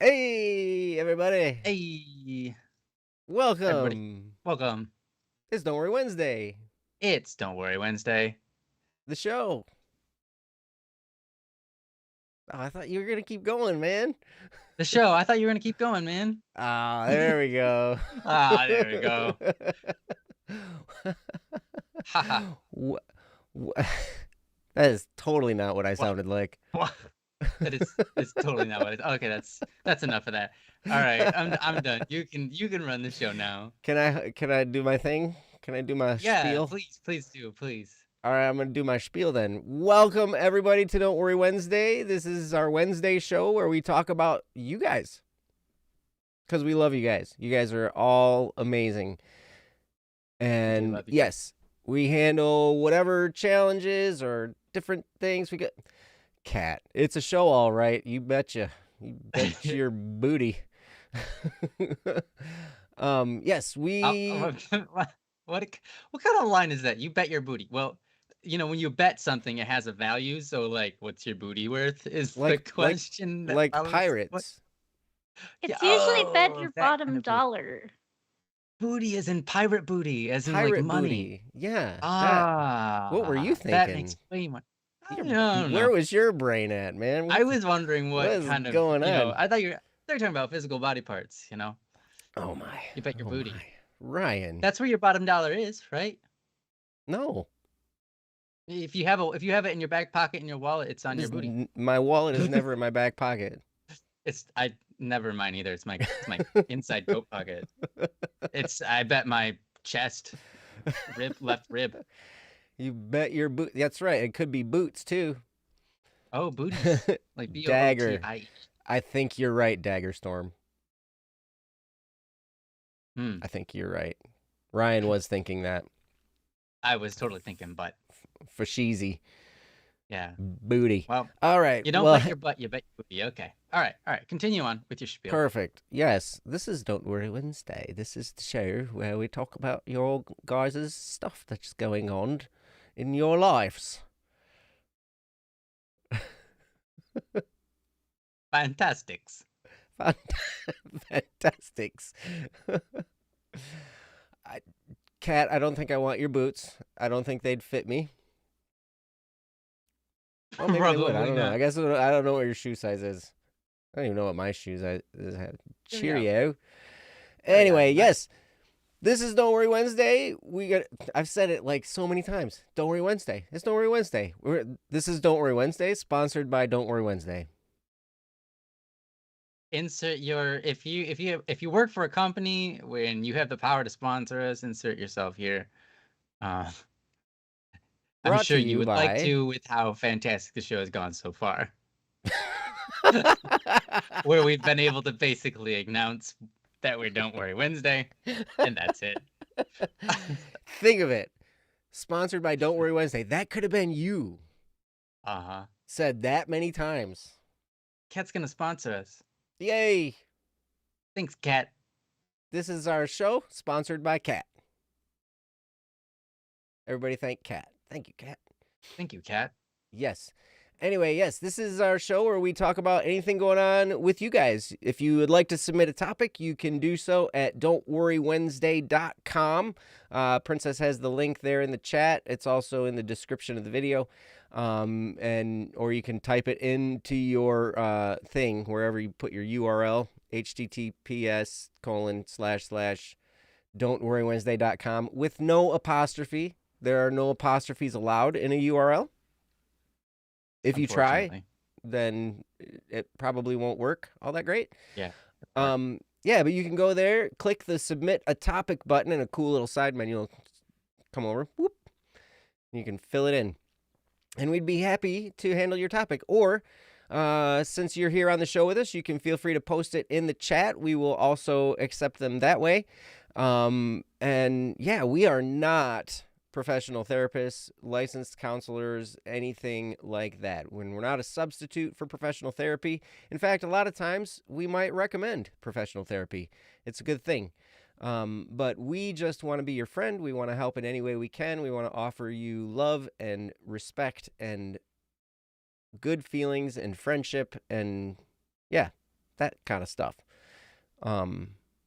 Hey, everybody. Hey, everybody. Welcome. Welcome. It's Don't Worry Wednesday, It's Don't Worry Wednesday. the show. Oh, I thought you were going to keep going, man. The show. I thought you were going to keep going, man. Ah, there we go. There we go. Haha. Wha- wha- that is totally not what I What? sounded like. What? It's totally not what it is. Okay, that's enough of that. All right, I'm done. You can run the show now. Can I do my thing? Can I do my Yeah, spiel? please do, please. All right, I'm going to do my spiel then. Welcome, everybody, to Don't Worry Wednesday. This is our Wednesday show where we talk about you guys. Because we love you guys. You guys are all amazing. We do And love you. yes, we handle whatever challenges or different things we get. Cat, it's a show, all right. You betcha. You bet your booty. Yes, we. What kind of line is that? You bet your booty. Well, when you bet something, it has a value. So, like, what's your booty worth? Is the like like question that like I was what? pirates. Yeah. It's usually bet Oh, your that kind bottom of booty. dollar. Booty is in pirate booty, as in like Pirate money. booty. Yeah, that. What were you That makes thinking? way more. I Your, don't where know. was your brain at, man? I was wondering What what is kind of, going on? I thought they're talking about physical body parts. Oh my. You bet your Oh booty. my. Ryan. That's where your bottom dollar is, right? No. If you have it in your back pocket in your wallet, it's on your booty. My wallet is never in my back pocket. I never mine either. It's my inside coat pocket. I bet my chest, left rib. You bet your boot. That's right. It could be boots too. Oh, booties. Like Dagger. BOOTI. I think you're right, Dagger Storm. Hmm. I think you're right. Ryan was thinking that. I was totally thinking butt. Fasheezy. Yeah. Booty. Well, all right. you don't bet your butt, you bet your booty. Okay. All right. Continue on with your spiel. Perfect. Yes. This is Don't Worry Wednesday. This is the show where we talk about your guys' stuff that's going on in your lives. Fantastics. Fantastics. Cat, I don't think I want your boots. I don't think they'd fit me. Well, maybe they would. I don't know. I guess I don't know what your shoe size is. I don't even know what my shoes is. Cheerio. Anyway, yes. This is Don't Worry Wednesday. I've said it like so many times. Don't Worry Wednesday. It's Don't Worry Wednesday. This is Don't Worry Wednesday, sponsored by Don't Worry Wednesday. Insert your if you work for a company when you have the power to sponsor us, insert yourself here. I'm sure you would like to, with how fantastic the show has gone so far. Where we've been able to basically announce that we Don't Worry Wednesday, and that's it. Think of it. Sponsored by Don't Worry Wednesday. That could have been you. Uh-huh. Said that many times. Cat's gonna sponsor us. Yay. Thanks, Cat. This is our show, sponsored by Cat. Everybody thank Cat. Thank you, Cat. Thank you, Cat. Yes. Anyway, yes, this is our show where we talk about anything going on with you guys. If you would like to submit a topic, you can do so at don'tworrywednesday.com. Princess has the link there in the chat. It's also in the description of the video. Or you can type it into your thing, wherever you put your URL, https://don'tworrywednesday.com with no apostrophe. There are no apostrophes allowed in a URL. If you try, then it probably won't work all that great. Yeah. Yeah, but you can go there, click the submit a topic button, and a cool little side menu will come over. Whoop. You can fill it in. And we'd be happy to handle your topic. Or since you're here on the show with us, you can feel free to post it in the chat. We will also accept them that way. And yeah, we are not professional therapists, licensed counselors, anything like that. When we're not a substitute for professional therapy. In fact, a lot of times we might recommend professional therapy. It's a good thing. But we just want to be your friend. We want to help in any way we can. We want to offer you love and respect and good feelings and friendship and, yeah, that kind of stuff.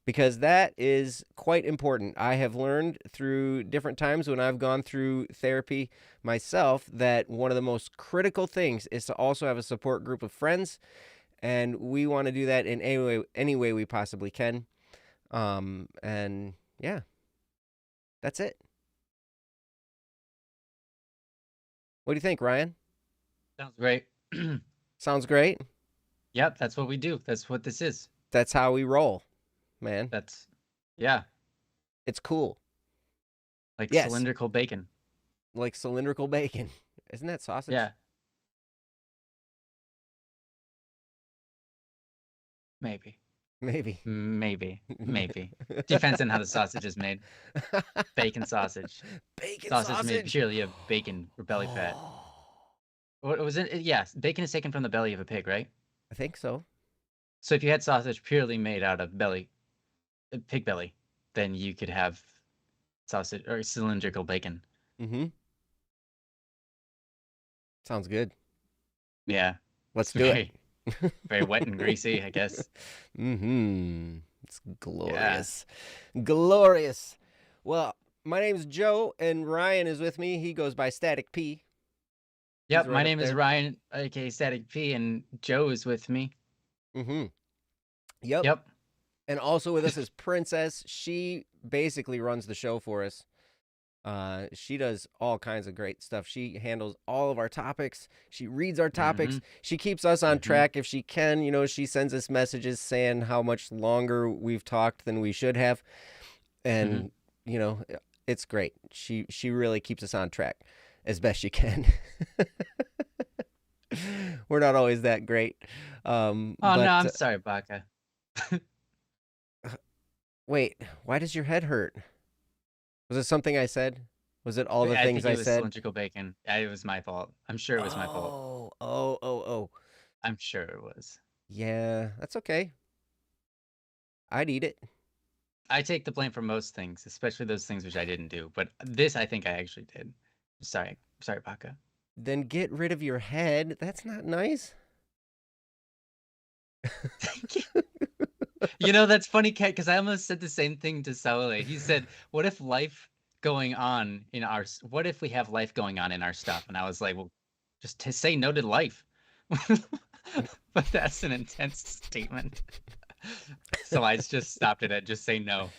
Because that is quite important. I have learned through different times when I've gone through therapy myself that one of the most critical things is to also have a support group of friends, and we want to do that in any way we possibly can. And yeah, that's it. What do you think, Ryan? Sounds great. Sounds great. Yep, that's what we do. That's what this is. That's how we roll, man. Yeah. It's cool. Like Yes. cylindrical bacon. Like cylindrical bacon. Isn't that sausage? Yeah. Maybe. Depends on how the sausage is made. Bacon sausage. Bacon sausage made purely of bacon or belly fat. What was it? Yes, bacon is taken from the belly of a pig, right? I think so. So if you had sausage purely made out of pig belly, then you could have sausage or cylindrical bacon. Mm-hmm. Sounds good. Yeah. Let's do it. Very wet and greasy, I guess. Mm-hmm. It's glorious. Yeah. Glorious. Well, my name's Joe, and Ryan is with me. He goes by Static P. Yep, my name is Ryan, aka Static P, and Joe is with me. Mm-hmm. Yep. And also with us is Princess. She basically runs the show for us. She does all kinds of great stuff. She handles all of our topics. She reads our topics. She keeps us on track if she can. You know, she sends us messages saying how much longer we've talked than we should have. And, you know, it's great. She really keeps us on track as best she can. We're not always that great. No, I'm sorry, Baka. Wait, why does your head hurt? Was it something I said? Was it all the things I said? I think it was cylindrical bacon. It was my fault. I'm sure it was my fault. Oh. I'm sure it was. Yeah, that's okay. I'd eat it. I take the blame for most things, especially those things which I didn't do. But this, I think I actually did. Sorry, Baka. Then get rid of your head. That's not nice. Thank you. You know, that's funny, Kat, because I almost said the same thing to Saule. He said, what if we have life going on in our stuff? And I was like, well, just to say no to life. But that's an intense statement. So I just stopped it at just say no.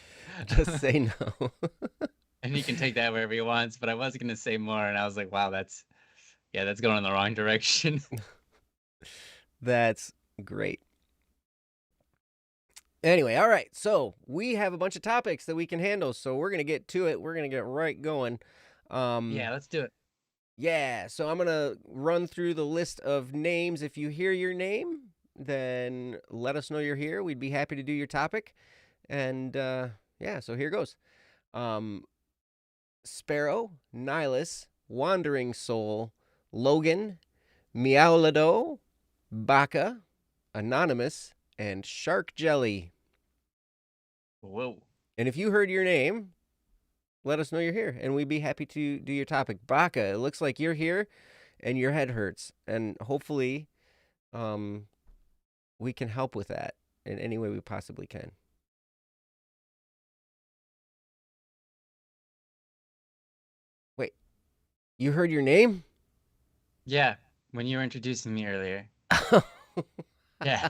Just say no. And he can take that wherever he wants, but I was going to say more, and I was like, wow, that's going in the wrong direction. That's great. Anyway, all right. So we have a bunch of topics that we can handle. So we're going to get to it. We're going to get right going. Yeah, let's do it. Yeah. So I'm going to run through the list of names. If you hear your name, then let us know you're here. We'd be happy to do your topic. And yeah, so here goes. Sparrow, Nihilus, Wandering Soul, Logan, Meowlado, Baka, Anonymous, and Shark Jelly. Whoa. And if you heard your name, let us know you're here, and we'd be happy to do your topic. Baka, it looks like you're here, and your head hurts, and hopefully we can help with that in any way we possibly can. Wait, you heard your name? Yeah, when you were introducing me earlier. Yeah.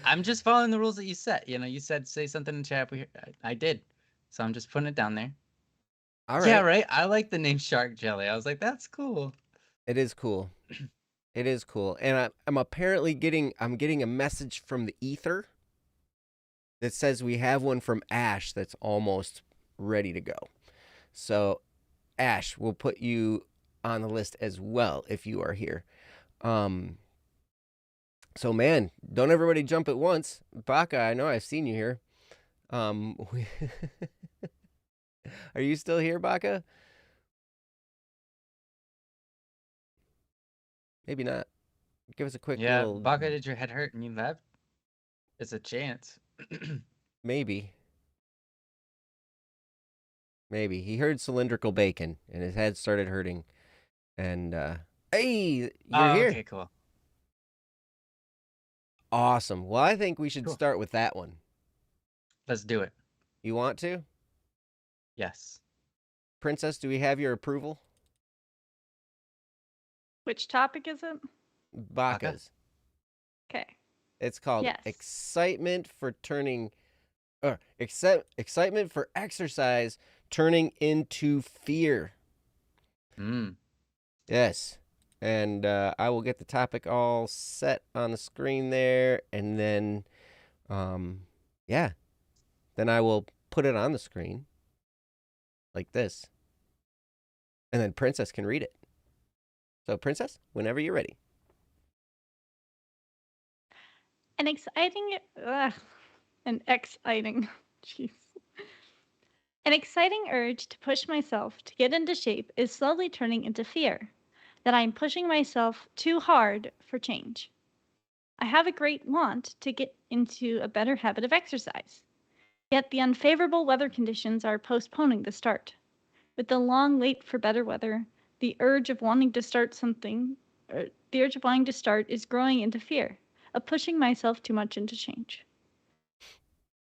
I'm just following the rules that you set. You know, you said say something in chat. I did. So I'm just putting it down there. All right. Yeah, right. I like the name Shark Jelly. I was like, that's cool. It is cool. It is cool. And I'm apparently getting a message from the ether that says we have one from Ash that's almost ready to go. So Ash, we'll put you on the list as well if you are here. So man, don't everybody jump at once. Baka, I know I've seen you here. Are you still here, Baka? Maybe not. Give us a quick little... Baka, did your head hurt and you left? It's a chance. Maybe. He heard cylindrical bacon and his head started hurting. And hey, you're here. Okay, cool. Awesome. Well, I think we should Cool. start with that one. Let's do it. You want to? Yes. Princess, do we have your approval? Which topic is it? Baka's. Okay. It's called Yes. excitement for exercise turning into fear. Yes. And I will get the topic all set on the screen there, and then then I will put it on the screen like this, and then Princess can read it. So Princess, whenever you're ready. An exciting, jeez. An exciting urge to push myself to get into shape is slowly turning into fear that I'm pushing myself too hard for change. I have a great want to get into a better habit of exercise, yet the unfavorable weather conditions are postponing the start. With the long wait for better weather, the urge of wanting to start is growing into fear of pushing myself too much into change.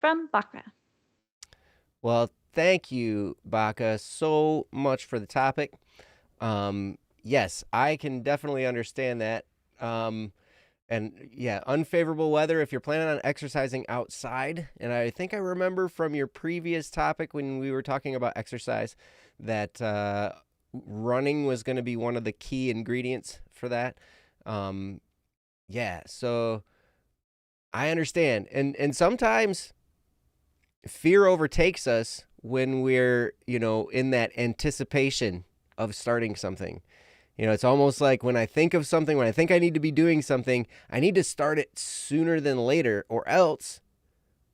From Baka. Well, thank you, Baka, so much for the topic. Yes, I can definitely understand that. And yeah, unfavorable weather if you're planning on exercising outside. And I think I remember from your previous topic when we were talking about exercise that running was going to be one of the key ingredients for that. Yeah, so I understand. And sometimes fear overtakes us when we're, in that anticipation of starting something. It's almost like when I think of something, when I think I need to be doing something, I need to start it sooner than later, or else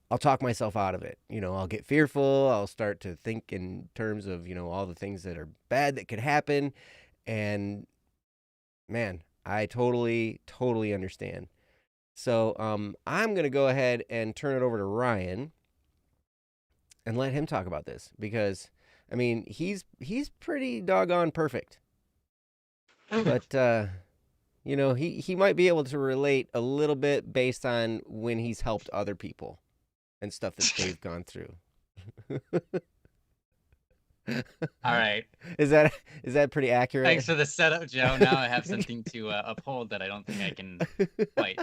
I'll talk myself out of it. I'll get fearful. I'll start to think in terms of, all the things that are bad that could happen. And man, I totally, totally understand. So I'm going to go ahead and turn it over to Ryan and let him talk about this because, he's pretty doggone perfect. But, he might be able to relate a little bit based on when he's helped other people and stuff that they've gone through. All right. Is that pretty accurate? Thanks for the setup, Joe. Now I have something to uphold that I don't think I can quite.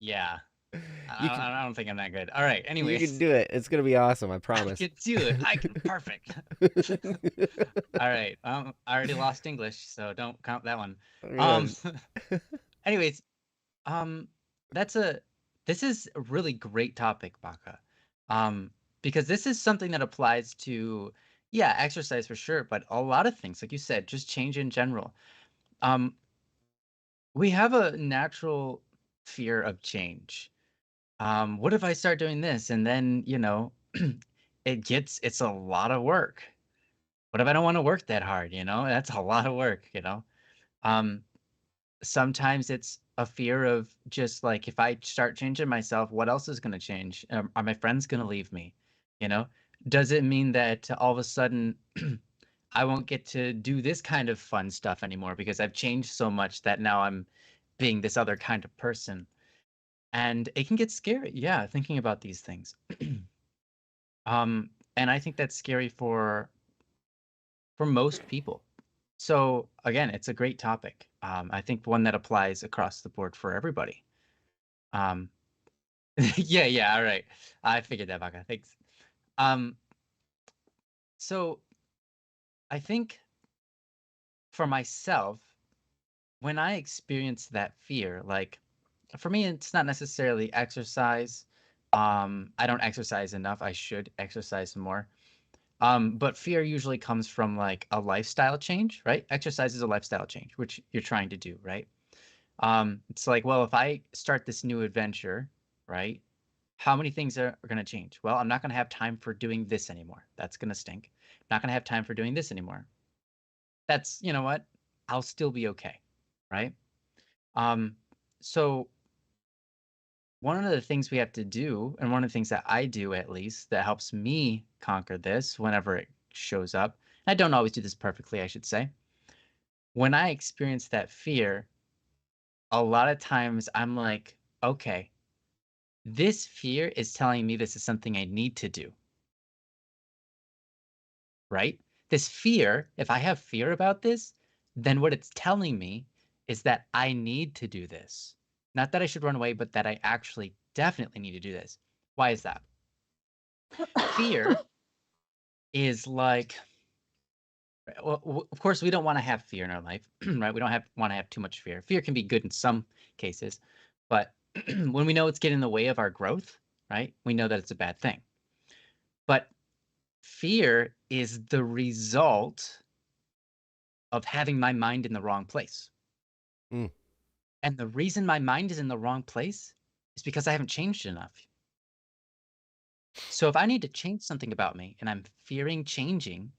Yeah. I don't think I'm that good. All right. Anyways. You can do it. It's gonna be awesome. I promise. I can do it. I can. Perfect. All right. I already lost English, so don't count that one. Anyways, this is a really great topic, Baka. Because this is something that applies to, exercise for sure, but a lot of things, like you said, just change in general. We have a natural fear of change. What if I start doing this and then, it's a lot of work. What if I don't want to work that hard? That's a lot of work, Sometimes it's a fear of just like, if I start changing myself, what else is going to change? Are my friends going to leave me? Does it mean that all of a sudden I won't get to do this kind of fun stuff anymore because I've changed so much that now I'm being this other kind of person? And it can get scary, thinking about these things. And I think that's scary for most people. So again, it's a great topic. I think one that applies across the board for everybody. Yeah, all right. I figured that, Baka. Thanks. So I think for myself, when I experience that fear, like for me, it's not necessarily exercise. I don't exercise enough. I should exercise more. But fear usually comes from like a lifestyle change, right? Exercise is a lifestyle change, which you're trying to do, right? It's like, well, if I start this new adventure, right? How many things are going to change? Well, I'm not going to have time for doing this anymore. That's going to stink. I'm not going to have time for doing this anymore. That's, you know what? I'll still be okay, right? So one of the things we have to do, and one of the things that I do at least, that helps me conquer this whenever it shows up, and I don't always do this perfectly, I should say. When I experience that fear, a lot of times I'm like, okay, this fear is telling me this is something I need to do, right? This fear, if I have fear about this, then what it's telling me is that I need to do this. Not that I should run away, but that I actually definitely need to do this. Why is that? Fear is like, well, of course, we don't want to have fear in our life, right? We don't want to have too much fear. Fear can be good in some cases, but when we know it's getting in the way of our growth, right? We know that it's a bad thing. But fear is the result of having my mind in the wrong place. Mm. And the reason my mind is in the wrong place is because I haven't changed enough. So if I need to change something about me and I'm fearing changing,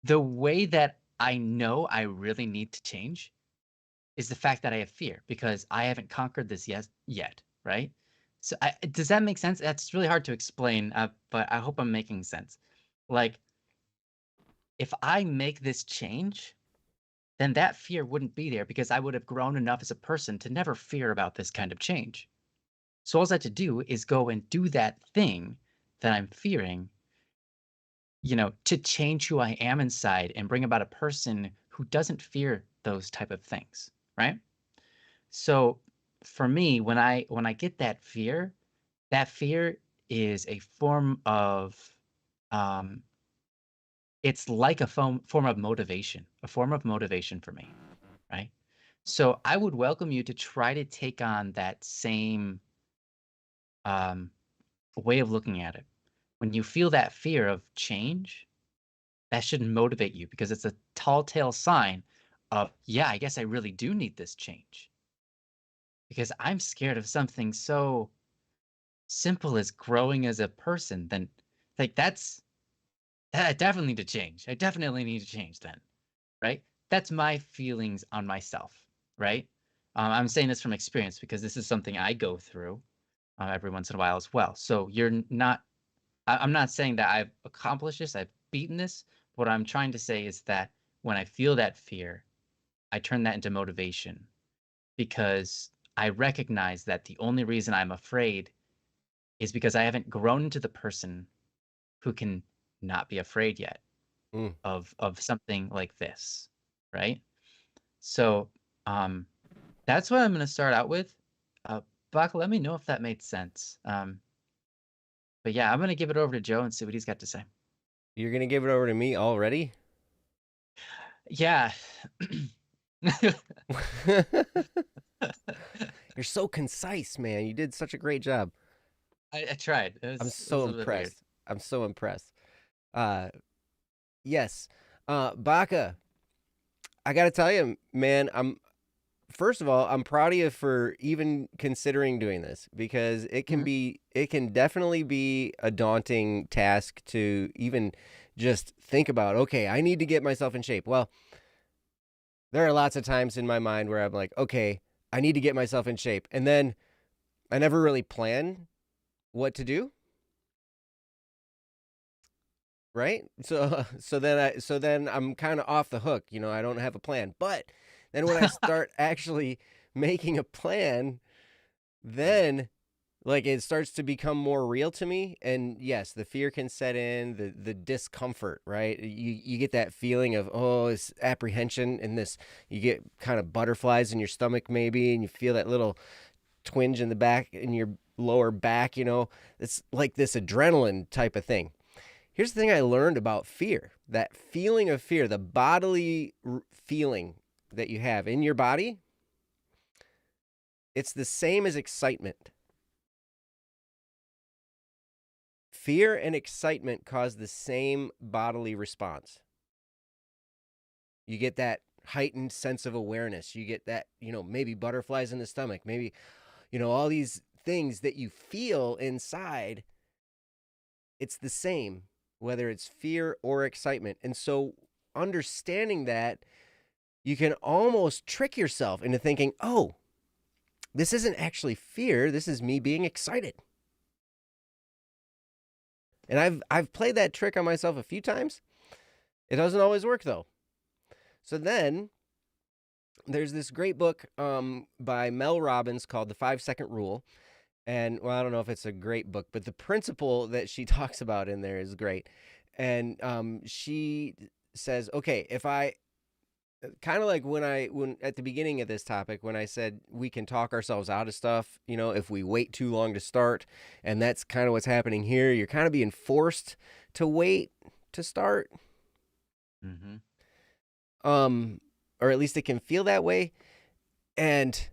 the way that I know I really need to change is the fact that I have fear because I haven't conquered this yet, right? So does that make sense? That's really hard to explain, but I hope I'm making sense. Like, if I make this change, then that fear wouldn't be there because I would have grown enough as a person to never fear about this kind of change. So all I have to do is go and do that thing that I'm fearing, to change who I am inside and bring about a person who doesn't fear those type of things, right? So for me, when I get that fear is a form of um, it's like a form of motivation, for me, right? So I would welcome you to try to take on that same um, way of looking at it. When you feel that fear of change, that should motivate you because it's a tall tale sign of, yeah, I guess I really do need this change because I'm scared of something so simple as growing as a person. Then, like, I definitely need to change. I definitely need to change then, right? That's my feelings on myself, right? I'm saying this from experience because this is something I go through every once in a while as well. So you're not, I'm not saying that I've accomplished this, I've beaten this. What I'm trying to say is that when I feel that fear, I turn that into motivation because I recognize that the only reason I'm afraid is because I haven't grown into the person who can not be afraid yet Mm. of something like this, right? So that's what I'm going to start out with. Buck, let me know if that made sense. But yeah, I'm going to give it over to Joe and see what he's got to say. You're going to give it over to me already? Yeah. You're so concise, man. You did such a great job. I tried. I'm It so was a little bit weird. impressed. I'm so impressed. Yes. Baka, I got to tell you, man, first of all, I'm proud of you for even considering doing this because it can definitely be a daunting task to even just think about, okay, I need to get myself in shape. Well, there are lots of times in my mind where I'm like, okay, I need to get myself in shape. And then I never really plan what to do. Right? So then I'm kind of off the hook, I don't have a plan. But then when I start actually making a plan, then like it starts to become more real to me, and yes, the fear can set in, the discomfort, right? You get that feeling of, oh, it's apprehension, and this, you get kind of butterflies in your stomach maybe, and you feel that little twinge in the back, in your lower back. It's like this adrenaline type of thing. Here's the thing I learned about fear, that feeling of fear, the bodily feeling that you have in your body, it's the same as excitement. Fear and excitement cause the same bodily response. You get that heightened sense of awareness. You get that, maybe butterflies in the stomach, maybe, all these things that you feel inside. It's the same, whether it's fear or excitement. And so understanding that, you can almost trick yourself into thinking, oh, this isn't actually fear. This is me being excited. And I've played that trick on myself a few times. It doesn't always work, though. So then there's this great book by Mel Robbins called The 5-Second Rule. And, well, I don't know if it's a great book, but the principle that she talks about in there is great. And she says, okay, if I kind of like when at the beginning of this topic, when I said we can talk ourselves out of stuff, if we wait too long to start, and that's kind of what's happening here. You're kind of being forced to wait to start. Mm-hmm. Or at least it can feel that way. And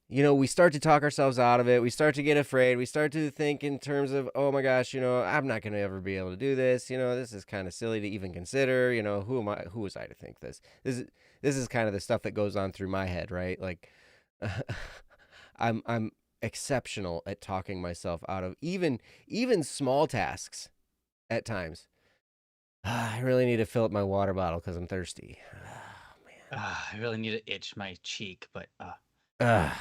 we start to talk ourselves out of it. We start to get afraid. We start to think in terms of, oh my gosh, I'm not going to ever be able to do this. This is kind of silly to even consider. Who am I? Who was I to think this? This is kind of the stuff that goes on through my head, right? Like, I'm exceptional at talking myself out of even small tasks at times. I really need to fill up my water bottle because I'm thirsty. Oh, man. I really need to itch my cheek, but I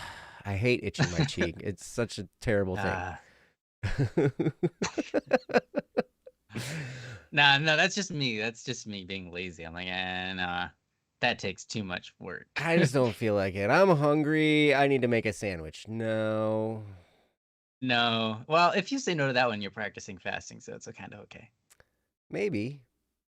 hate itching my cheek. It's such a terrible thing. No, that's just me. That's just me being lazy. I'm like, nah, that takes too much work. I just don't feel like it. I'm hungry. I need to make a sandwich. No. Well, if you say no to that one, you're practicing fasting, so it's kind of okay. Maybe.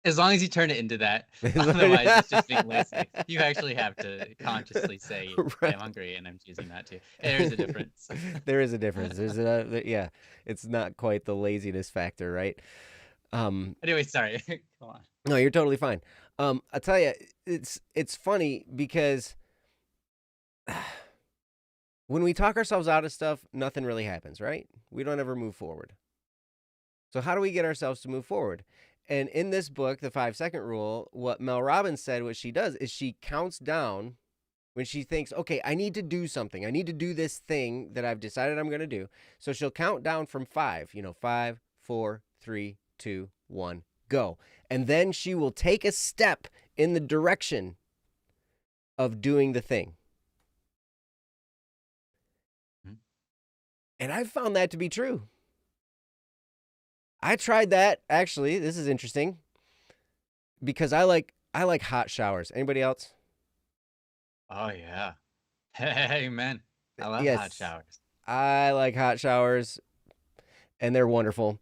As long as you turn it into that. Otherwise, it's just being lazy. You actually have to consciously say, right. I'm hungry and I'm choosing not to. There is a difference. There is a difference. Yeah, it's not quite the laziness factor, right? Anyway, sorry. Go on. No, you're totally fine. I'll tell you, it's funny because when we talk ourselves out of stuff, nothing really happens, right? We don't ever move forward. So how do we get ourselves to move forward? And in this book, The 5-Second Rule, what Mel Robbins said, what she does is she counts down when she thinks, okay, I need to do something. I need to do this thing that I've decided I'm going to do. So she'll count down from 5, 5, 4, 3, 2, 1, go. And then she will take a step in the direction of doing the thing. Mm-hmm. And I've found that to be true. I tried that, actually. This is interesting because I like hot showers. Anybody else? Oh, yeah. Hey, man. I love hot showers. I like hot showers, and they're wonderful.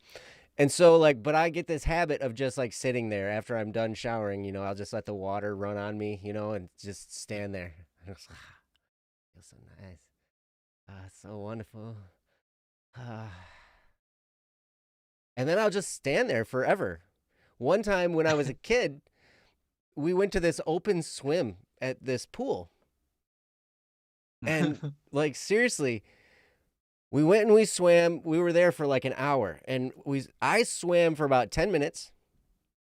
And so, but I get this habit of just, sitting there after I'm done showering, I'll just let the water run on me, and just stand there. It feels so nice. So wonderful. And then I'll just stand there forever. One time when I was a kid, we went to this open swim at this pool. And seriously, we went and we swam. We were there for an hour. And I swam for about 10 minutes.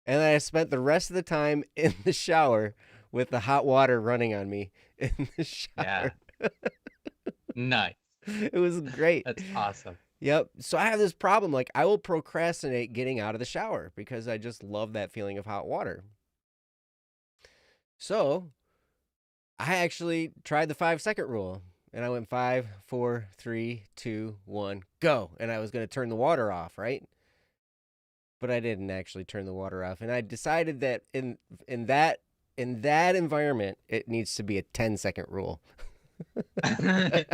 And then I spent the rest of the time in the shower with the hot water running on me in the shower. Yeah. Nice. It was great. That's awesome. Yep. So I have this problem. I will procrastinate getting out of the shower because I just love that feeling of hot water. So I actually tried the 5-second rule and I went 5, 4, 3, 2, 1, go. And I was going to turn the water off, right? But I didn't actually turn the water off. And I decided that in that environment, it needs to be a 10-second rule. That's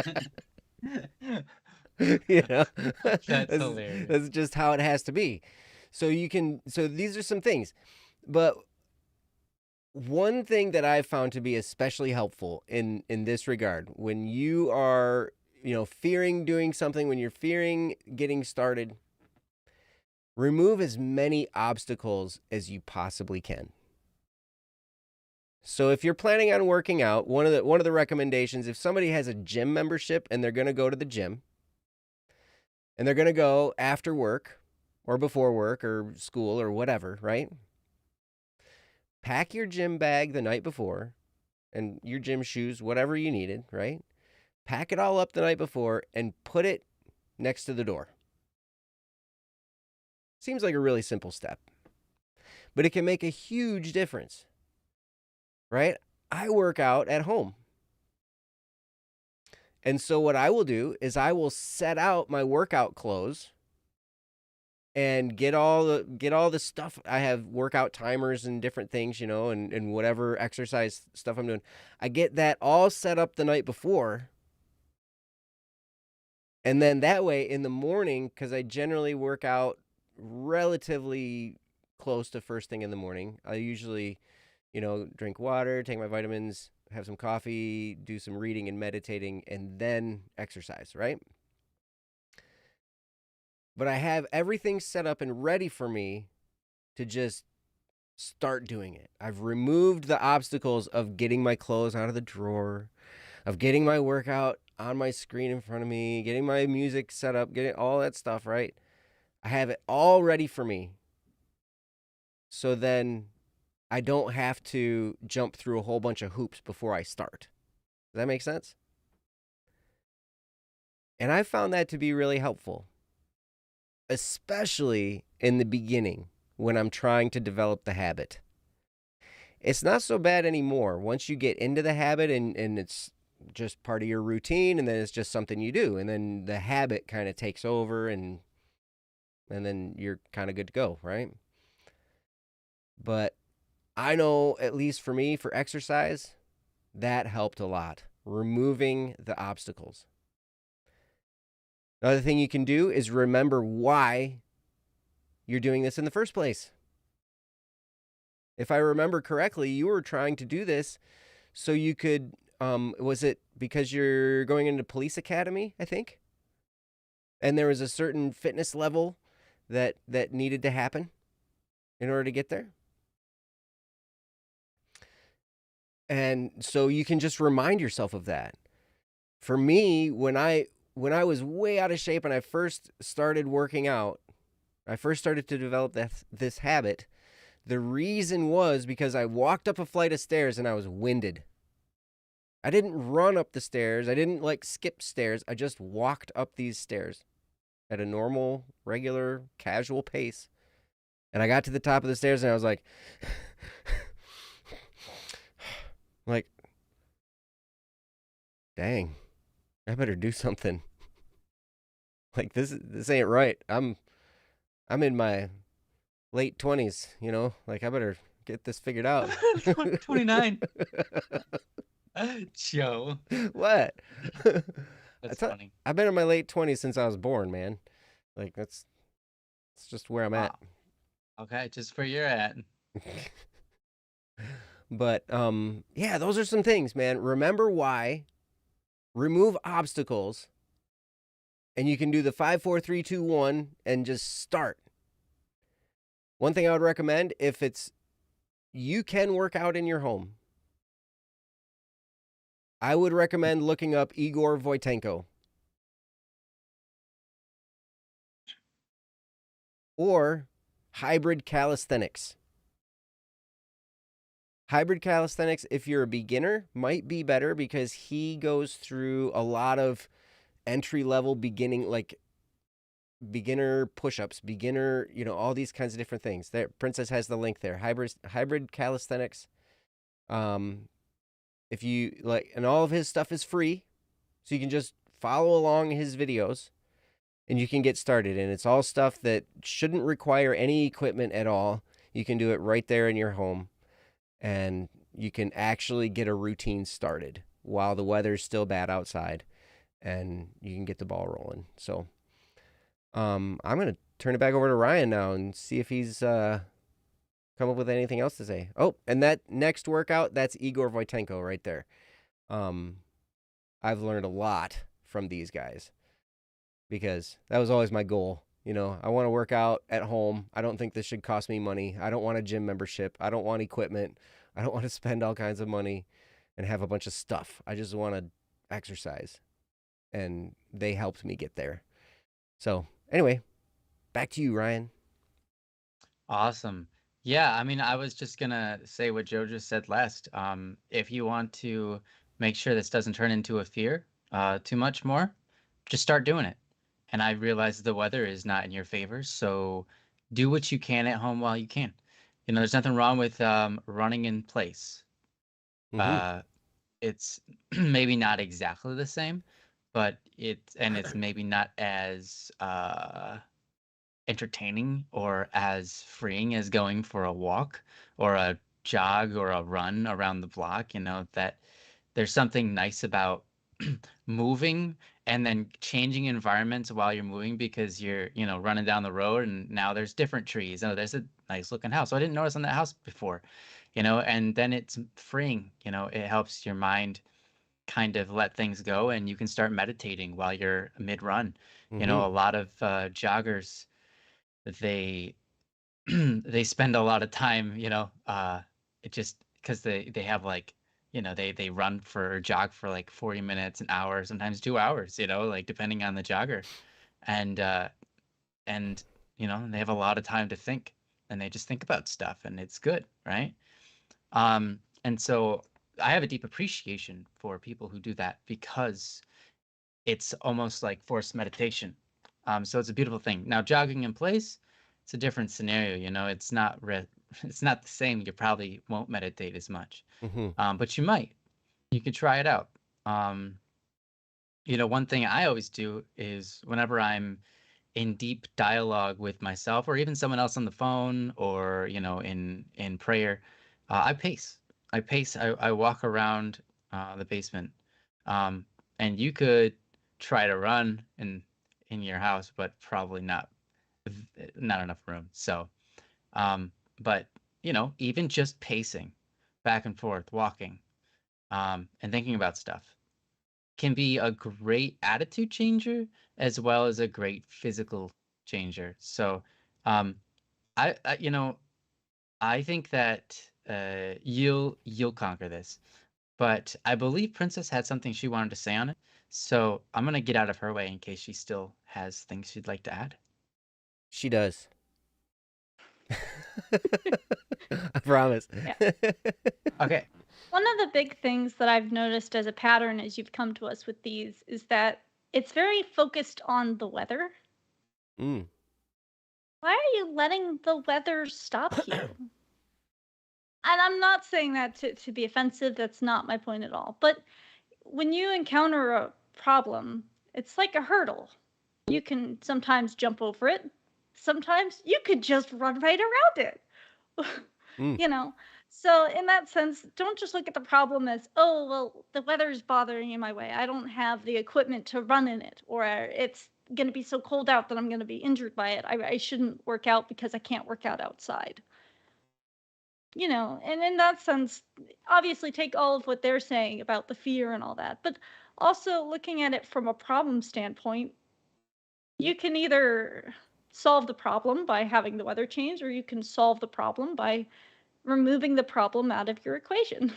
hilarious. That's just how it has to be. So these are some things. But one thing that I've found to be especially helpful in this regard, when you are, fearing doing something, when you're fearing getting started, remove as many obstacles as you possibly can. So if you're planning on working out, one of the recommendations, if somebody has a gym membership and they're going to go to the gym, and they're going to go after work or before work or school or whatever, right? Pack your gym bag the night before and your gym shoes, whatever you needed, right? Pack it all up the night before and put it next to the door. Seems like a really simple step, but it can make a huge difference, right? I work out at home. And so what I will do is I will set out my workout clothes and get all the stuff. I have workout timers and different things, and whatever exercise stuff I'm doing. I get that all set up the night before. And then that way in the morning, because I generally work out relatively close to first thing in the morning, I usually, drink water, take my vitamins, have some coffee, do some reading and meditating, and then exercise, right? But I have everything set up and ready for me to just start doing it. I've removed the obstacles of getting my clothes out of the drawer, of getting my workout on my screen in front of me, getting my music set up, getting all that stuff, right? I have it all ready for me. So then I don't have to jump through a whole bunch of hoops before I start. Does that make sense? And I found that to be really helpful, especially in the beginning when I'm trying to develop the habit. It's not so bad anymore once you get into the habit and it's just part of your routine, and then it's just something you do, and then the habit kind of takes over, and then you're kind of good to go, right? But I know, at least for me, for exercise, that helped a lot, removing the obstacles. Another thing you can do is remember why you're doing this in the first place. If I remember correctly, you were trying to do this so you could, was it because you're going into police academy, I think? And there was a certain fitness level that needed to happen in order to get there? And so you can just remind yourself of that. For me, when I was way out of shape and I first started working out, I first started to develop this habit, the reason was because I walked up a flight of stairs and I was winded. I didn't run up the stairs. I didn't skip stairs. I just walked up these stairs at a normal, regular, casual pace. And I got to the top of the stairs and I was like, dang, I better do something. This ain't right. I'm in my late 20s, I better get this figured out. 29. Joe. What? That's funny. I've been in my late 20s since I was born, man. That's just where I'm at. Okay, just where you're at. But yeah, those are some things, man. Remember why, remove obstacles, and you can do the 5, 4, 3, 2, 1 and just start. One thing I would recommend, if you can work out in your home, I would recommend looking up Igor Voitenko. Or hybrid calisthenics. Hybrid calisthenics, if you're a beginner, might be better because he goes through a lot of entry-level beginner push-ups, beginner, all these kinds of different things. There, Princess has the link there. Hybrid calisthenics. If you and all of his stuff is free, so you can just follow along his videos and you can get started. And it's all stuff that shouldn't require any equipment at all. You can do it right there in your home, and you can actually get a routine started while the weather's still bad outside, and you can get the ball rolling. So I'm going to turn it back over to Ryan now and see if he's come up with anything else to say. Oh, and that next workout, that's Igor Voitenko right there. I've learned a lot from these guys because that was always my goal. I want to work out at home. I don't think this should cost me money. I don't want a gym membership. I don't want equipment. I don't want to spend all kinds of money and have a bunch of stuff. I just want to exercise. And they helped me get there. So anyway, back to you, Ryan. Awesome. Yeah, I was just gonna say what Joe just said last. If you want to make sure this doesn't turn into a fear too much more, just start doing it. And I realize the weather is not in your favor, so do what you can at home while you can. There's nothing wrong with running in place. Mm-hmm. It's maybe not exactly the same, but it's maybe not as entertaining or as freeing as going for a walk or a jog or a run around the block, that there's something nice about moving and then changing environments while you're moving because you're, running down the road and now there's different trees. Oh, there's a nice looking house. Oh, I didn't notice on that house before, and then it's freeing, it helps your mind kind of let things go and you can start meditating while you're mid-run. Mm-hmm. A lot of joggers, they they spend a lot of time, it just because they have like, they run for or jog for like 40 minutes, an hour, sometimes 2 hours, like depending on the jogger. And and they have a lot of time to think and they just think about stuff and it's good, right? And so I have a deep appreciation for people who do that because it's almost like forced meditation. So it's a beautiful thing. Now, jogging in place, it's a different scenario. It's not it's not the same. You probably won't meditate as much, but you might. You could try it out. One thing I always do is whenever I'm in deep dialogue with myself or even someone else on the phone or in prayer, I pace. I walk around the basement, and you could try to run in your house, but probably not enough room. So but even just pacing back and forth, walking, and thinking about stuff can be a great attitude changer as well as a great physical changer. So I think that you'll conquer this. But I believe Princess had something she wanted to say on it. So I'm gonna get out of her way in case she still has things she'd like to add. She does. I promise. Yeah. Okay. One of the big things that I've noticed as a pattern as you've come to us with these is that it's very focused on the weather. Mm. Why are you letting the weather stop you? And I'm not saying that to be offensive. That's not my point at all. But when you encounter a problem, it's like a hurdle. You can sometimes jump over it. Sometimes you could just run right around it. So in that sense, don't just look at the problem as, oh, well, the weather's bothering in my way. I don't have the equipment to run in it, or it's going to be so cold out that I'm going to be injured by it. I shouldn't work out because I can't work out outside. And in that sense, obviously take all of what they're saying about the fear and all that, but also looking at it from a problem standpoint, you can either solve the problem by having the weather change, or you can solve the problem by removing the problem out of your equation.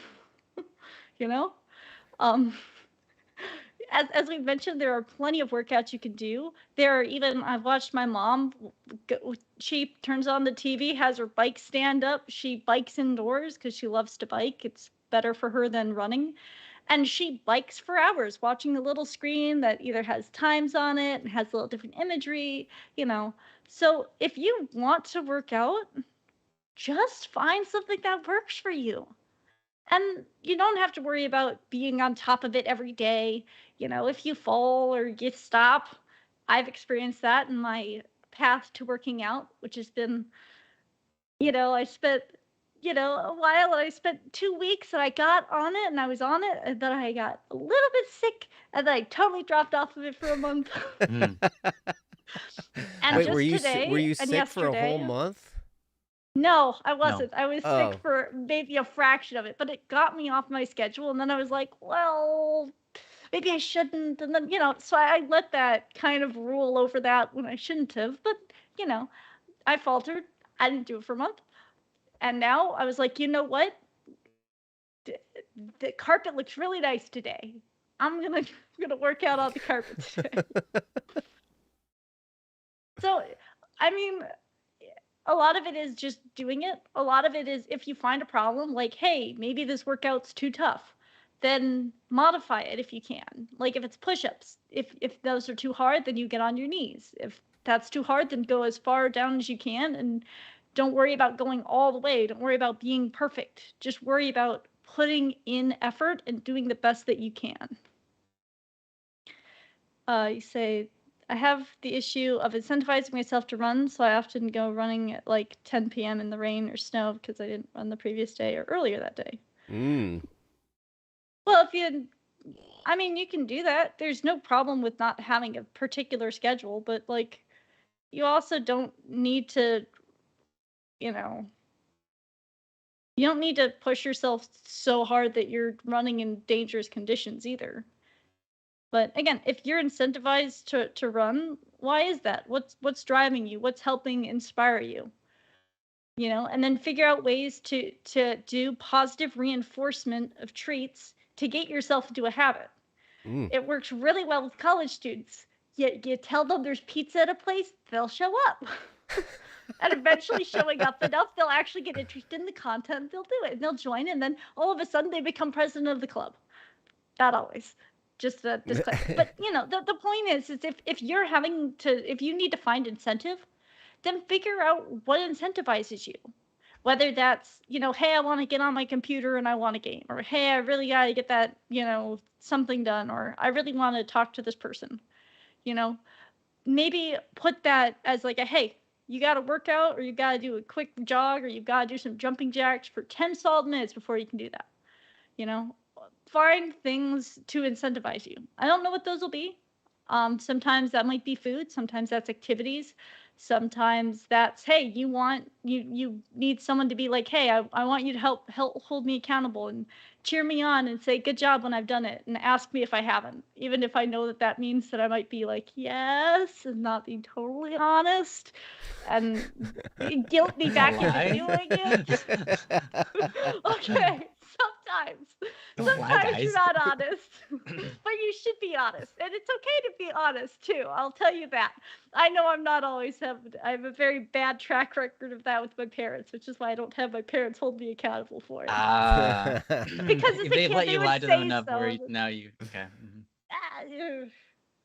um, as we mentioned, there are plenty of workouts you can do. There are even, I've watched my mom, she turns on the TV, has her bike stand up, she bikes indoors because she loves to bike. It's better for her than running. And she bikes for hours watching the little screen that either has times on it and has a little different imagery, So if you want to work out, just find something that works for you. And you don't have to worry about being on top of it every day. If you fall or you stop, I've experienced that in my path to working out, which has been, I spent, a while, and I spent 2 weeks and I got on it and I was on it, and then I got a little bit sick and then I totally dropped off of it for a month. And Wait, just were you today were you and sick for a whole yesterday. month? No, I No. wasn't. I was sick for maybe a fraction of it, but it got me off my schedule. And then I was like, well, maybe I shouldn't. And then, so I let that kind of rule over that when I shouldn't have. But, I faltered. I didn't do it for a month. And now I was like, you know what? The carpet looks really nice today. I'm gonna work out on the carpet today. So, I mean, a lot of it is just doing it. A lot of it is if you find a problem, like, hey, maybe this workout's too tough, then modify it if you can. Like if it's push-ups, if those are too hard, then you get on your knees. If that's too hard, then go as far down as you can and don't worry about going all the way. Don't worry about being perfect. Just worry about putting in effort and doing the best that you can. You say, I have the issue of incentivizing myself to run, so I often go running at like 10 p.m. in the rain or snow because I didn't run the previous day or earlier that day. Well, you can do that. There's no problem with not having a particular schedule, but like, you also don't need to, you don't need to push yourself so hard that you're running in dangerous conditions either. But again, if you're incentivized to run, why is that? What's driving you? What's helping inspire you? And then figure out ways to do positive reinforcement of treats to get yourself into a habit. It works really well with college students. You tell them there's pizza at a place, they'll show up. And eventually showing up enough, they'll actually get interested in the content, they'll do it, and they'll join, and then all of a sudden they become president of the club. Not always. Just a disclaimer. But, the point is if you need to find incentive, then figure out what incentivizes you. Whether that's, hey, I want to get on my computer and I want to game, or hey, I really got to get that, something done, or I really want to talk to this person. Maybe put that as like a, hey, you got to work out, or you got to do a quick jog, or you got to do some jumping jacks for 10 solid minutes before you can do that. Find things to incentivize you. I don't know what those will be. Sometimes that might be food. Sometimes that's activities. Sometimes that's, hey, you need someone to be like, hey, I want you to help hold me accountable and cheer me on and say good job when I've done it and ask me if I haven't, even if I know that means that I might be like yes and not be totally honest and guilt me back into doing it. Okay. Sometimes you're not honest, but you should be honest, and it's okay to be honest too. I'll tell you that. I know I'm not always I have a very bad track record of that with my parents, which is why I don't have my parents hold me accountable for it. Because as a kid, let they you would lie to say them enough so. where now you okay.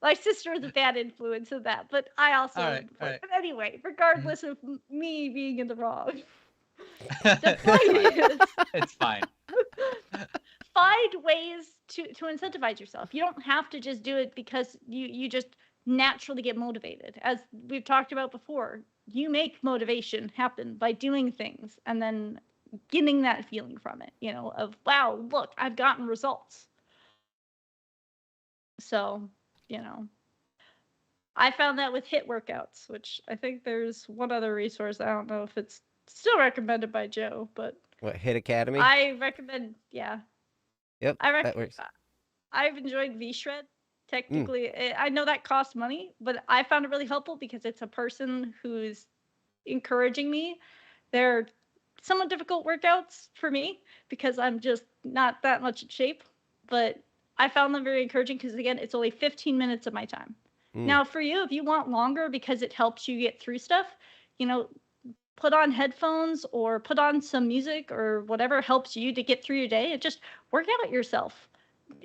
My sister was a bad influence of that, but I also. All right. But anyway, regardless of me being in the wrong, the point is, it's fine. Find ways to incentivize yourself. You don't have to just do it because you just naturally get motivated. As we've talked about before, you make motivation happen by doing things and then getting that feeling from it, of, wow, look, I've gotten results. So, I found that with HIIT workouts, which I think there's one other resource. I don't know if it's still recommended by Joe, but what, HIIT Academy? I recommend, yeah. Yep, that works. I've enjoyed V-Shred. Technically, I know that costs money, but I found it really helpful because it's a person who's encouraging me. They're somewhat difficult workouts for me because I'm just not that much in shape, but I found them very encouraging because, again, it's only 15 minutes of my time. Now, for you, if you want longer because it helps you get through stuff, put on headphones or put on some music or whatever helps you to get through your day and just work out yourself,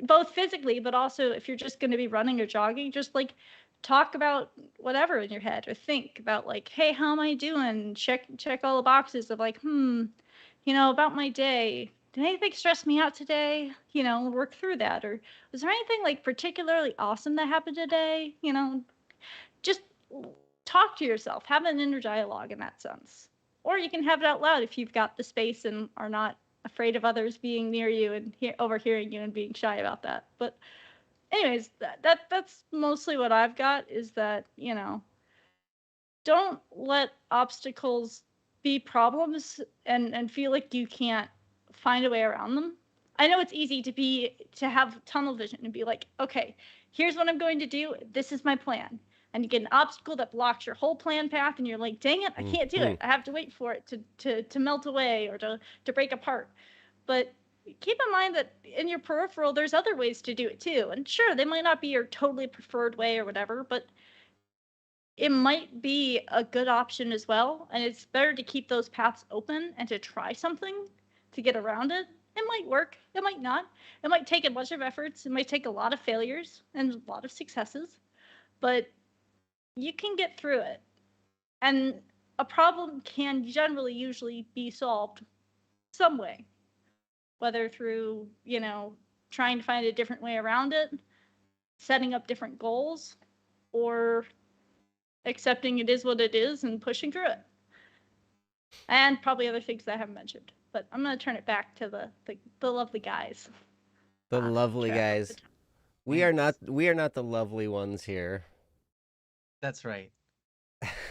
both physically, but also if you're just going to be running or jogging, just like talk about whatever in your head or think about like, hey, how am I doing? Check all the boxes of like, about my day. Did anything stress me out today? Work through that. Or was there anything like particularly awesome that happened today? Just talk to yourself, have an inner dialogue in that sense. Or you can have it out loud if you've got the space and are not afraid of others being near you and overhearing you and being shy about that. But anyways, that's mostly what I've got is that, don't let obstacles be problems and feel like you can't find a way around them. I know it's easy to have tunnel vision and be like, okay, here's what I'm going to do. This is my plan. And you get an obstacle that blocks your whole plan path and you're like, dang it, I can't do it. I have to wait for it to melt away or to break apart. But keep in mind that in your peripheral, there's other ways to do it too. And sure, they might not be your totally preferred way or whatever, but it might be a good option as well. And it's better to keep those paths open and to try something to get around it. It might work. It might not. It might take a bunch of efforts. It might take a lot of failures and a lot of successes. But you can get through it. And a problem can usually be solved some way. Whether through, trying to find a different way around it, setting up different goals, or accepting it is what it is and pushing through it. And probably other things that I haven't mentioned. But I'm going to turn it back to the lovely guys. The lovely guys. We are not the lovely ones here. That's right.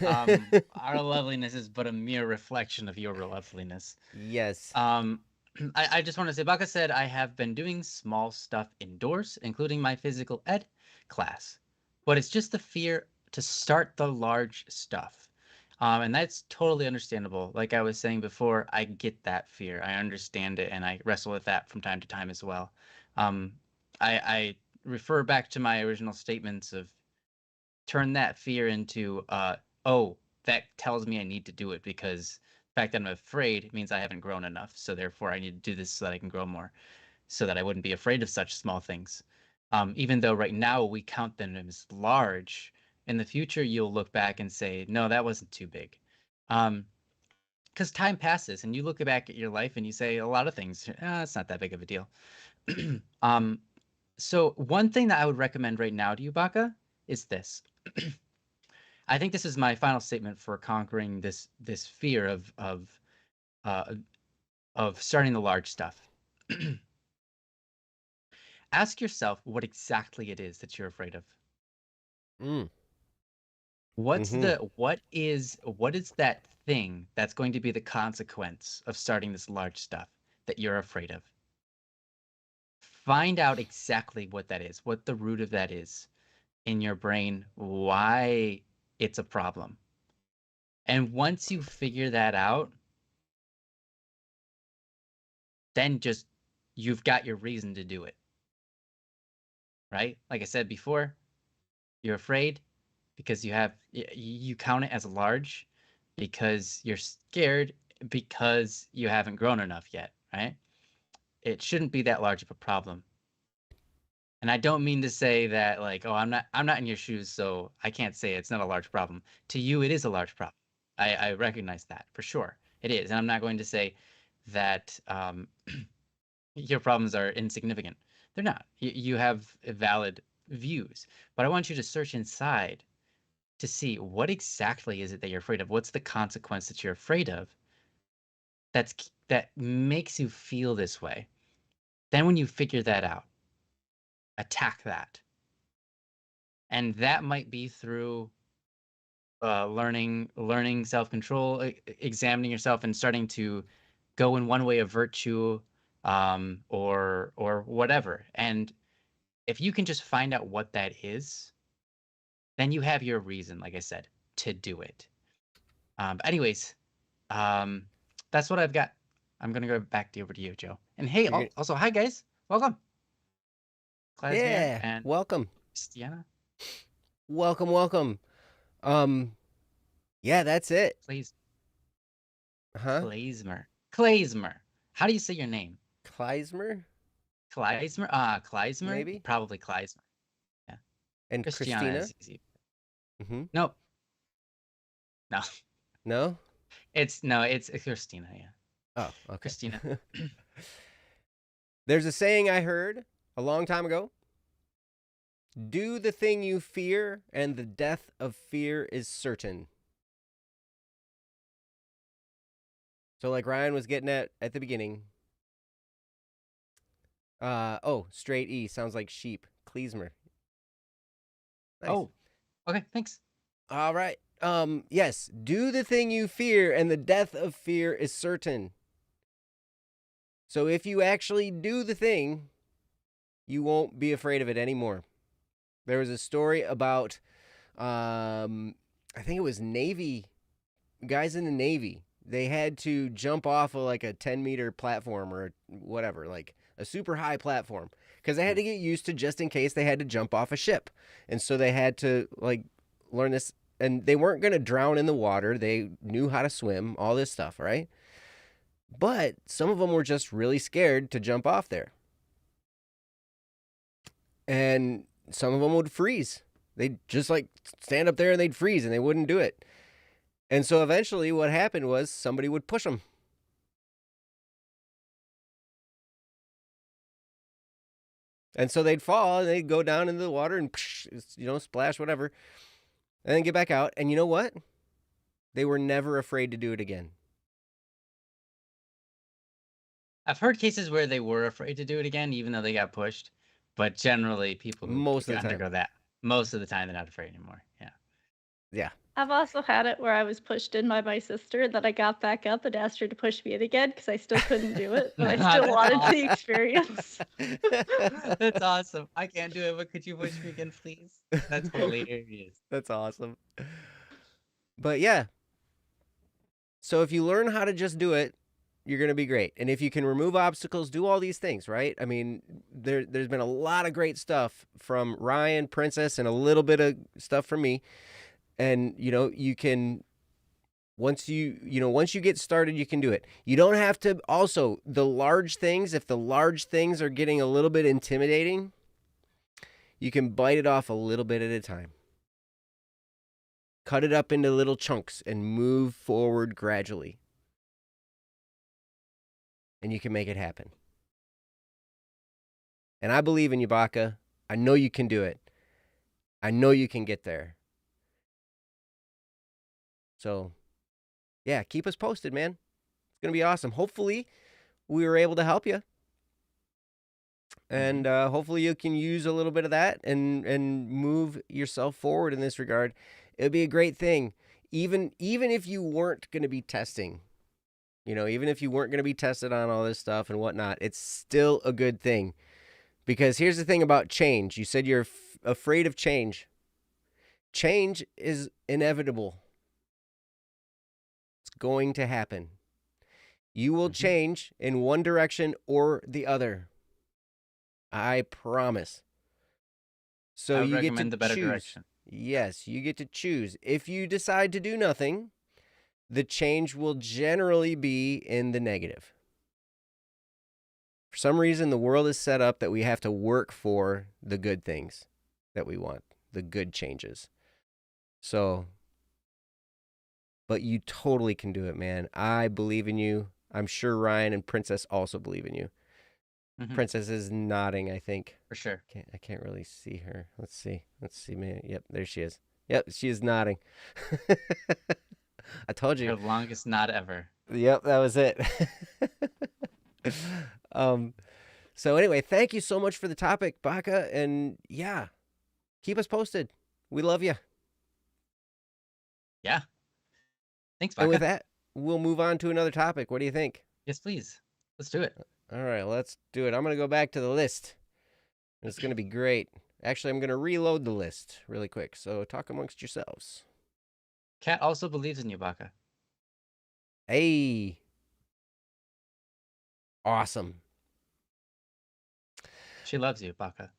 Our loveliness is but a mere reflection of your loveliness. Yes. I just want to say, Baka said, I have been doing small stuff indoors, including my physical ed class, but it's just the fear to start the large stuff. And that's totally understandable. Like I was saying before, I get that fear. I understand it, and I wrestle with that from time to time as well. I refer back to my original statements of turn that fear into, oh, that tells me I need to do it, because the fact that I'm afraid means I haven't grown enough. So therefore, I need to do this so that I can grow more, so that I wouldn't be afraid of such small things. Even though right now we count them as large, in the future you'll look back and say, no, that wasn't too big. Because time passes and you look back at your life and you say a lot of things, it's not that big of a deal. So one thing that I would recommend right now to you, Baka, is this. I think this is my final statement for conquering this fear of starting the large stuff. Ask yourself what exactly it is that you're afraid of. What is that thing that's going to be the consequence of starting this large stuff that you're afraid of? Find out exactly what that is, what the root of that is in your brain, why it's a problem. And once you figure that out, then just you've got your reason to do it. Right? Like I said before, you're afraid because you count it as large because you're scared because you haven't grown enough yet, right? It shouldn't be that large of a problem. And I don't mean to say that like, oh, I'm not in your shoes, so I can't say it's not a large problem. To you, it is a large problem. I recognize that for sure. It is. And I'm not going to say that your problems are insignificant. They're not. You have valid views. But I want you to search inside to see what exactly is it that you're afraid of. What's the consequence that you're afraid of that makes you feel this way? Then when you figure that out, attack that. And that might be through learning self-control, examining yourself and starting to go in one way of virtue, or whatever. And if you can just find out what that is, then you have your reason, like I said, to do it. But anyways, that's what I've got. I'm gonna go back over to you, Joe. And hey, also hi guys, welcome. Klazmir and welcome, Christiana. Welcome. Yeah, that's it. Please. Huh? Klazmir. How do you say your name? Klazmir? Klazmir? Maybe? Probably Klazmir. Yeah. And Christina? Is easy. Mm-hmm. Nope. No. No? It's Christina, yeah. Oh, okay. Christina. There's a saying I heard a long time ago. Do the thing you fear, and the death of fear is certain. So like Ryan was getting at the beginning. Straight E sounds like sheep. Klezmer. Nice. Oh, okay, thanks. All right. Yes, do the thing you fear, and the death of fear is certain. So if you actually do the thing, you won't be afraid of it anymore. There was a story about, I think it was Navy, guys in the Navy. They had to jump off of like a 10-meter platform or whatever, like a super high platform, because they had to get used to just in case they had to jump off a ship. And so they had to like learn this, and they weren't going to drown in the water. They knew how to swim, all this stuff, right? But some of them were just really scared to jump off there. And some of them would freeze. They'd just like stand up there and they'd freeze and they wouldn't do it. And so eventually what happened was somebody would push them. And so they'd fall and they'd go down into the water and, splash, whatever, and then get back out. And you know what? They were never afraid to do it again. I've heard cases where they were afraid to do it again, even though they got pushed. But generally, people who undergo that, most of the time, they're not afraid anymore. Yeah. Yeah. I've also had it where I was pushed in by my sister, that I got back up and asked her to push me in again because I still couldn't do it, but I still wanted the experience. That's awesome. I can't do it, but could you push me again, please? That's hilarious. That's awesome. But yeah. So if you learn how to just do it, you're going to be great. And if you can remove obstacles, do all these things, right? I mean, there's been a lot of great stuff from Ryan, Princess, and a little bit of stuff from me. And, you can, once you get started, you can do it. You don't have to, also, the large things, if the large things are getting a little bit intimidating, you can bite it off a little bit at a time. Cut it up into little chunks and move forward gradually. And you can make it happen. And I believe in you, Baka. I know you can do it. I know you can get there. So, yeah, keep us posted, man. It's going to be awesome. Hopefully, we were able to help you. And hopefully you can use a little bit of that and move yourself forward in this regard. It would be a great thing. Even if you weren't going to be testing, even if you weren't going to be tested on all this stuff and whatnot, it's still a good thing. Because here's the thing about change. You said you're afraid of change. Change is inevitable. It's going to happen. You will change in one direction or the other. I promise. So I would you recommend get to the better choose. direction. Yes, you get to choose. If you decide to do nothing, the change will generally be in the negative. For some reason, the world is set up that we have to work for the good things that we want, the good changes. So, but you totally can do it, man. I believe in you. I'm sure Ryan and Princess also believe in you. Princess is nodding, I think. For sure. I can't really see her. Let's see. Man. Yep, there she is. Yep, she is nodding. I told you. Her longest nod ever. Yep, that was it. So anyway, thank you so much for the topic, Baka, and yeah, keep us posted. We love you. Yeah. Thanks, Baka. And with that, we'll move on to another topic. What do you think? Yes, please. Let's do it. All right, let's do it. I'm going to go back to the list. It's going to be great. Actually, I'm going to reload the list really quick. So talk amongst yourselves. Kat also believes in you, Baka. Hey. Awesome. She loves you, Baka.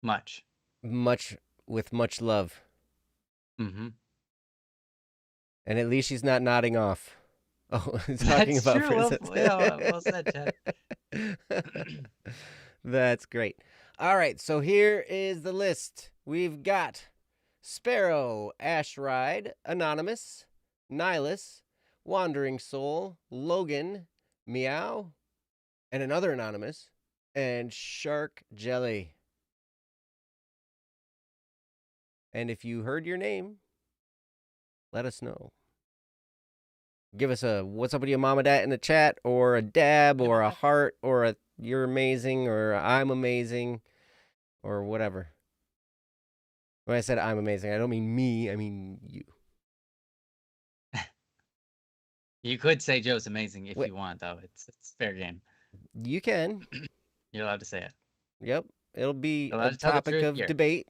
Much. With much love. Mm-hmm. And at least she's not nodding off. Oh, talking That's about true. Princess. Well said, Chad. That's great. All right, so here is the list. We've got Sparrow, Ashride, Anonymous, Nihilus, Wandering Soul, Logan, Meow, and another Anonymous, and Shark Jelly. And if you heard your name, let us know. Give us a what's up with your mom and dad in the chat, or a dab, or a heart, or a you're amazing, or I'm amazing, or whatever. When I said I'm amazing, I don't mean me, I mean you. You could say Joe's amazing if you want, though. It's fair game. You can. You're allowed to say it. Yep. It'll be Allowed a to tell the topic truth of here. debate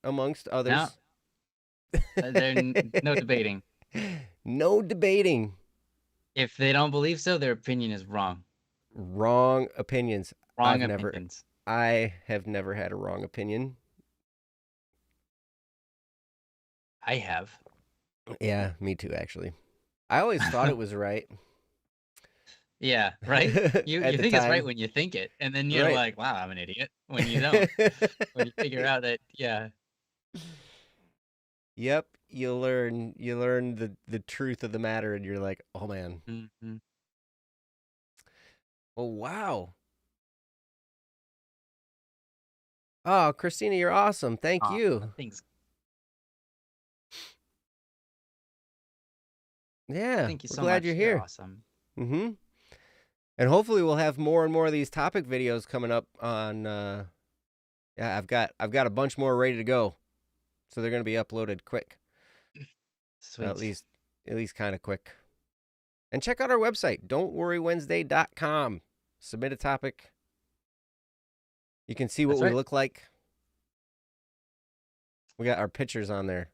amongst others. No. There's no debating. No debating. If they don't believe so, their opinion is wrong. Wrong opinions. Wrong opinions. I have never had a wrong opinion. I have. Yeah, me too, actually. I always thought it was right. Yeah, right? You think it's right when you think it, and then you're like, wow, I'm an idiot. When you don't. When you figure out that, yeah. Yep, you learn the truth of the matter, and you're like, oh man. Mm-hmm. Oh wow. Oh, Christina, you're awesome. Thank you. Thanks. Yeah, Thank you we're so glad much. you're You're here. awesome. Mm-hmm. And hopefully we'll have more and more of these topic videos coming up on. Yeah, I've got a bunch more ready to go, so they're gonna be uploaded quick. Sweet. At least kind of quick. And check out our website, don'tworrywednesday.com. Submit a topic. You can see what we look like. We got our pictures on there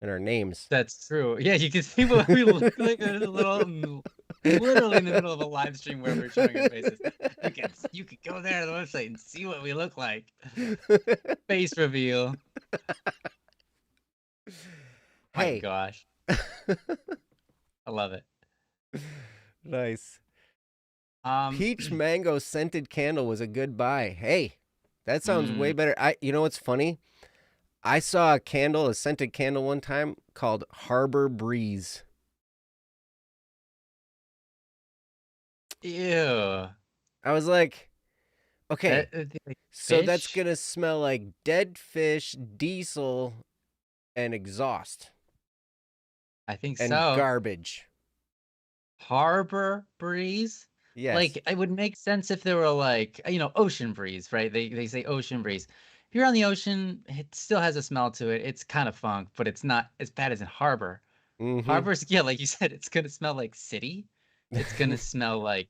and our names. That's true. Yeah, you can see what we look like. There's a little, literally in the middle of a live stream where we're showing our faces. You could go there to the website and see what we look like. Face reveal. Hey. My gosh. I love it. Nice. Peach mango scented candle was a good buy. Hey, that sounds way better. You know what's funny? I saw a scented candle one time called Harbor Breeze. Ew. I was like, okay, like so that's going to smell like dead fish, diesel, and exhaust. I think and so. Garbage. Harbor Breeze? Yes. Like, it would make sense if they were like, ocean breeze, right? They say ocean breeze. If you're on the ocean, it still has a smell to it. It's kind of funk, but it's not as bad as in harbor. Mm-hmm. Harbor's, yeah, like you said, it's going to smell like city. It's going to smell like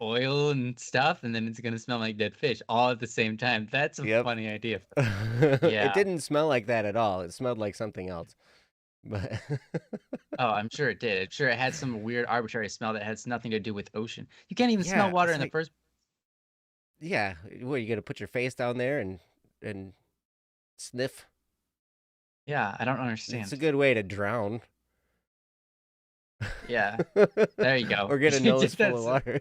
oil and stuff, and then it's going to smell like dead fish all at the same time. That's a funny idea. Yeah. It didn't smell like that at all. It smelled like something else. But oh, I'm sure it did. I'm sure it had some weird arbitrary smell that has nothing to do with ocean. You can't even smell water in the first. Yeah, what, you gonna put your face down there and sniff? Yeah, I don't understand. It's a good way to drown. Yeah, there you go. Or get a nose full of water.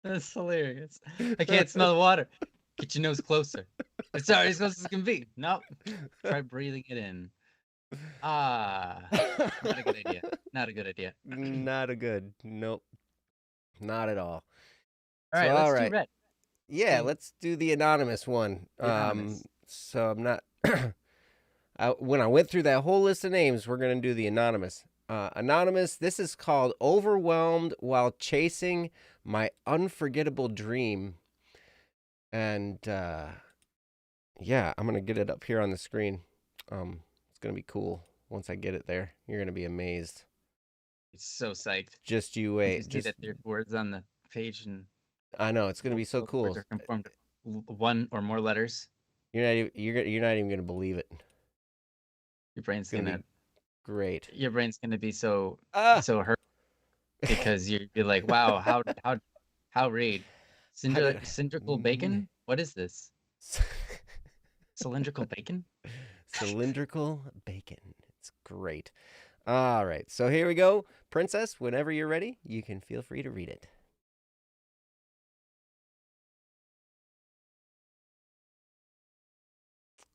That's hilarious. I can't smell the water. Get your nose closer. It's already as close as it can be. Nope. Try breathing it in. Not a good idea. Not a good idea. Not a good. Nope. Not at all. All right, let's do red. Yeah, let's do the anonymous one. Anonymous. So I'm not. When I went through that whole list of names, we're gonna do the anonymous. Anonymous. This is called "Overwhelmed While Chasing My Unforgettable Dream," and yeah, I'm gonna get it up here on the screen. It's gonna be cool once I get it there. You're gonna be amazed. It's so psyched. Just you wait. See that there's words on the page, and I know it's gonna be so cool. Words are conformed one or more letters. You're not even gonna believe it. Your brain's gonna be great. Your brain's gonna be so hurt because you'd be like, wow, how read cylindrical bacon? What is this? Cylindrical bacon? Cylindrical bacon. It's great. All right, so here we go. Princess, whenever you're ready, you can feel free to read it.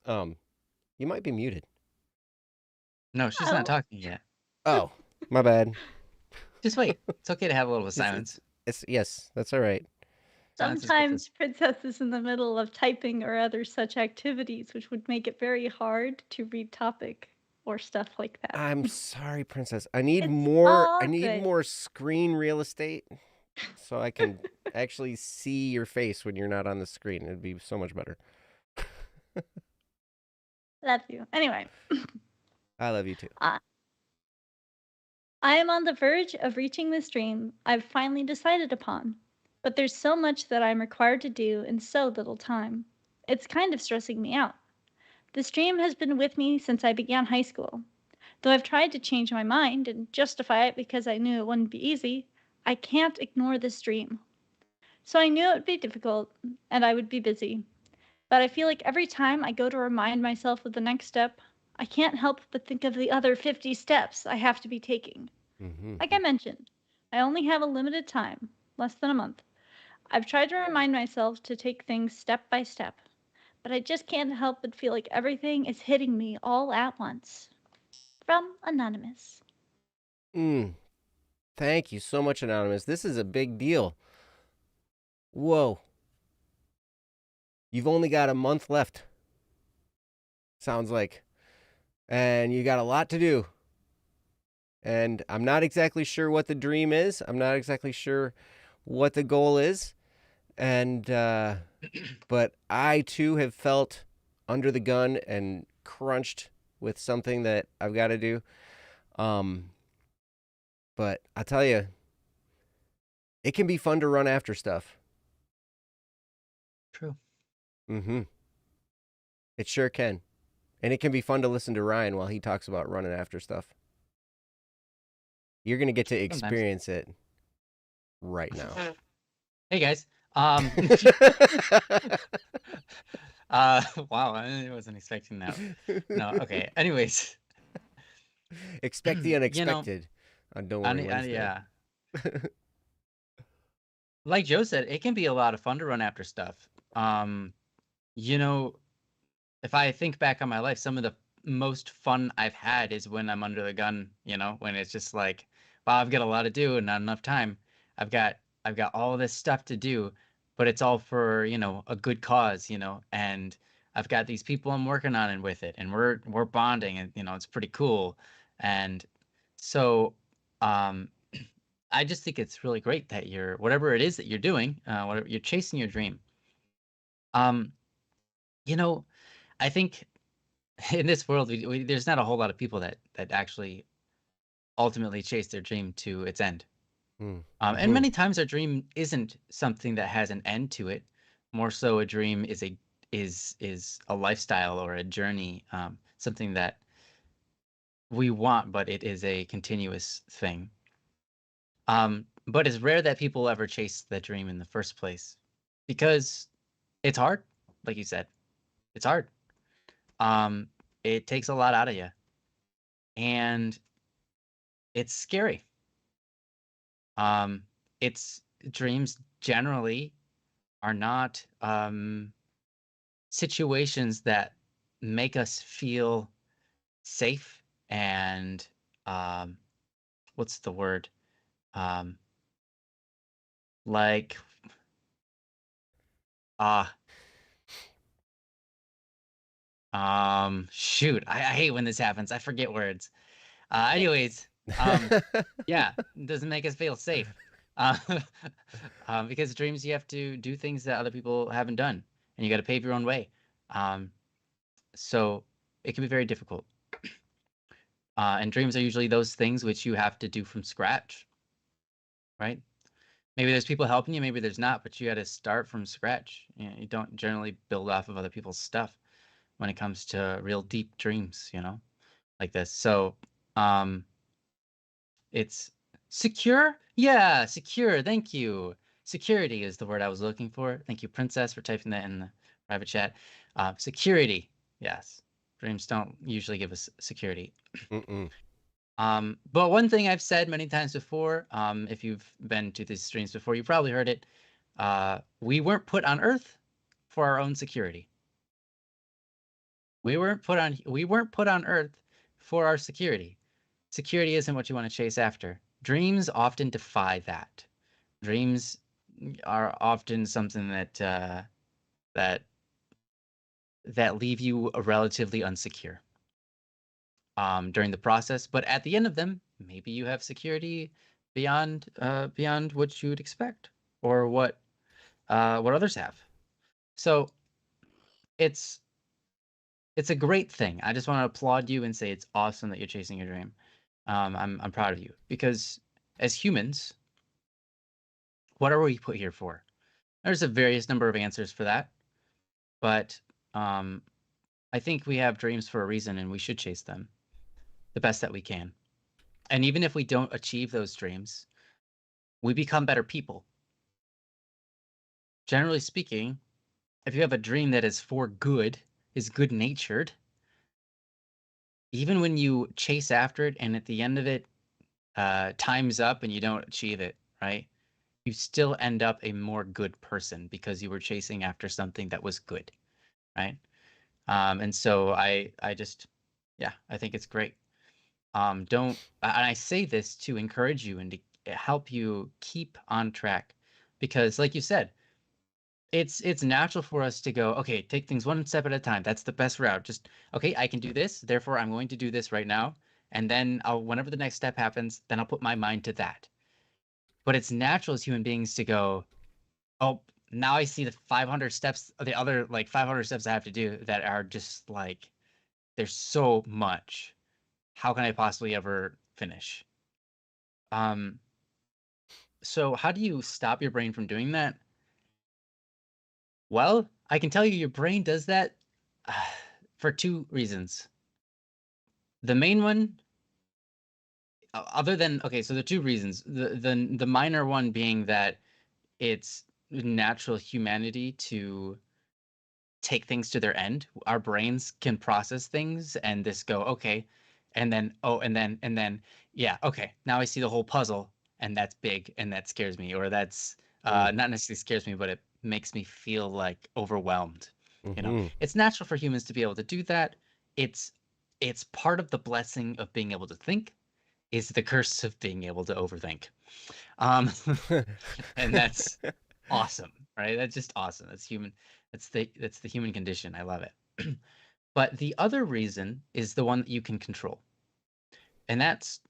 You might be muted. No, she's not talking yet. Oh, my bad. Just wait. It's okay to have a little silence. Yes, that's all right. Sometimes Princess is in the middle of typing or other such activities, which would make it very hard to read topic or stuff like that. I'm sorry, Princess. I need more screen real estate so I can actually see your face when you're not on the screen. It'd be so much better. Love you. Anyway. I love you too. I am on the verge of reaching this dream I've finally decided upon, but there's so much that I'm required to do in so little time. It's kind of stressing me out. This dream has been with me since I began high school. Though I've tried to change my mind and justify it because I knew it wouldn't be easy, I can't ignore this dream. So I knew it would be difficult and I would be busy. But I feel like every time I go to remind myself of the next step, I can't help but think of the other 50 steps I have to be taking. Mm-hmm. Like I mentioned, I only have a limited time, less than a month. I've tried to remind myself to take things step by step, but I just can't help but feel like everything is hitting me all at once. From Anonymous. Thank you so much, Anonymous. This is a big deal. Whoa. You've only got a month left, sounds like. And you got a lot to do. And I'm not exactly sure what the dream is. I'm not exactly sure what the goal is. And, but I too have felt under the gun and crunched with something that I've got to do. But I tell you, it can be fun to run after stuff. True. Mm-hmm. It sure can. And it can be fun to listen to Ryan while he talks about running after stuff. You're going to get to experience it right now. Hey guys. Wow, I wasn't expecting that. No, okay. Anyways. Expect the unexpected on Don't Worry Wednesday. Yeah. Like Joe said, it can be a lot of fun to run after stuff. You know, if I think back on my life, some of the most fun I've had is when I'm under the gun, when it's just like, wow, I've got a lot to do and not enough time. I've got all this stuff to do, but it's all for, a good cause, and I've got these people I'm working on and with it, and we're bonding, and it's pretty cool. And so I just think it's really great that you're, whatever it is that you're doing, whatever you're chasing your dream. I think in this world, there's not a whole lot of people that actually ultimately chase their dream to its end. And many times our dream isn't something that has an end to it. More so, a dream is a lifestyle or a journey, something that we want, but it is a continuous thing. But it's rare that people ever chase the dream in the first place because it's hard, like you said. It's hard. It takes a lot out of you. And it's scary. It's dreams generally are not situations that make us feel safe and what's the word? Like shoot, I hate when this happens. I forget words. Anyways, yeah, it doesn't make us feel safe. Because dreams, you have to do things that other people haven't done, and you got to pave your own way. So it can be very difficult. And dreams are usually those things which you have to do from scratch, right? Maybe there's people helping you, maybe there's not, but you got to start from scratch. You don't generally build off of other people's stuff when it comes to real deep dreams, like this. So, it's secure. Yeah, secure. Thank you. Security is the word I was looking for. Thank you, Princess, for typing that in the private chat. Security. Yes. Dreams don't usually give us security. But one thing I've said many times before, if you've been to these streams before, you probably heard it. We weren't put on Earth for our own security. We weren't put on Earth for our security. Security isn't what you want to chase after. Dreams often defy that. Dreams are often something that leave you relatively unsecure during the process, but at the end of them, maybe you have security beyond what you would expect or what others have. So it's a great thing. I just want to applaud you and say it's awesome that you're chasing your dream. I'm proud of you because as humans, what are we put here for? There's a various number of answers for that, but I think we have dreams for a reason and we should chase them the best that we can. And even if we don't achieve those dreams, we become better people. Generally speaking, if you have a dream that is for good, is good-natured, even when you chase after it and at the end of it, time's up and you don't achieve it, right? You still end up a more good person because you were chasing after something that was good, right? And so I think it's great. And I say this to encourage you and to help you keep on track because like you said, it's natural for us to go, okay, take things one step at a time. That's the best route. Just, okay, I can do this, therefore I'm going to do this right now. And then whenever the next step happens, then I'll put my mind to that. But it's natural as human beings to go, oh, now I see the 500 steps, the other like 500 steps I have to do that are just like, there's so much. How can I possibly ever finish? So how do you stop your brain from doing that? Well, I can tell you your brain does that for two reasons. The main one, other than, okay, so there are two reasons. The minor one being that it's natural humanity to take things to their end. Our brains can process things and just go, okay, and then, oh, and then, yeah, okay, now I see the whole puzzle, and that's big, and that scares me, or that's not necessarily scares me, but it makes me feel like overwhelmed. You know, it's natural for humans to be able to do that. It's part of the blessing of being able to think, is the curse of being able to overthink. And that's awesome, right? That's just awesome. That's human. That's the human condition. I love it. But the other reason is the one that you can control. And that's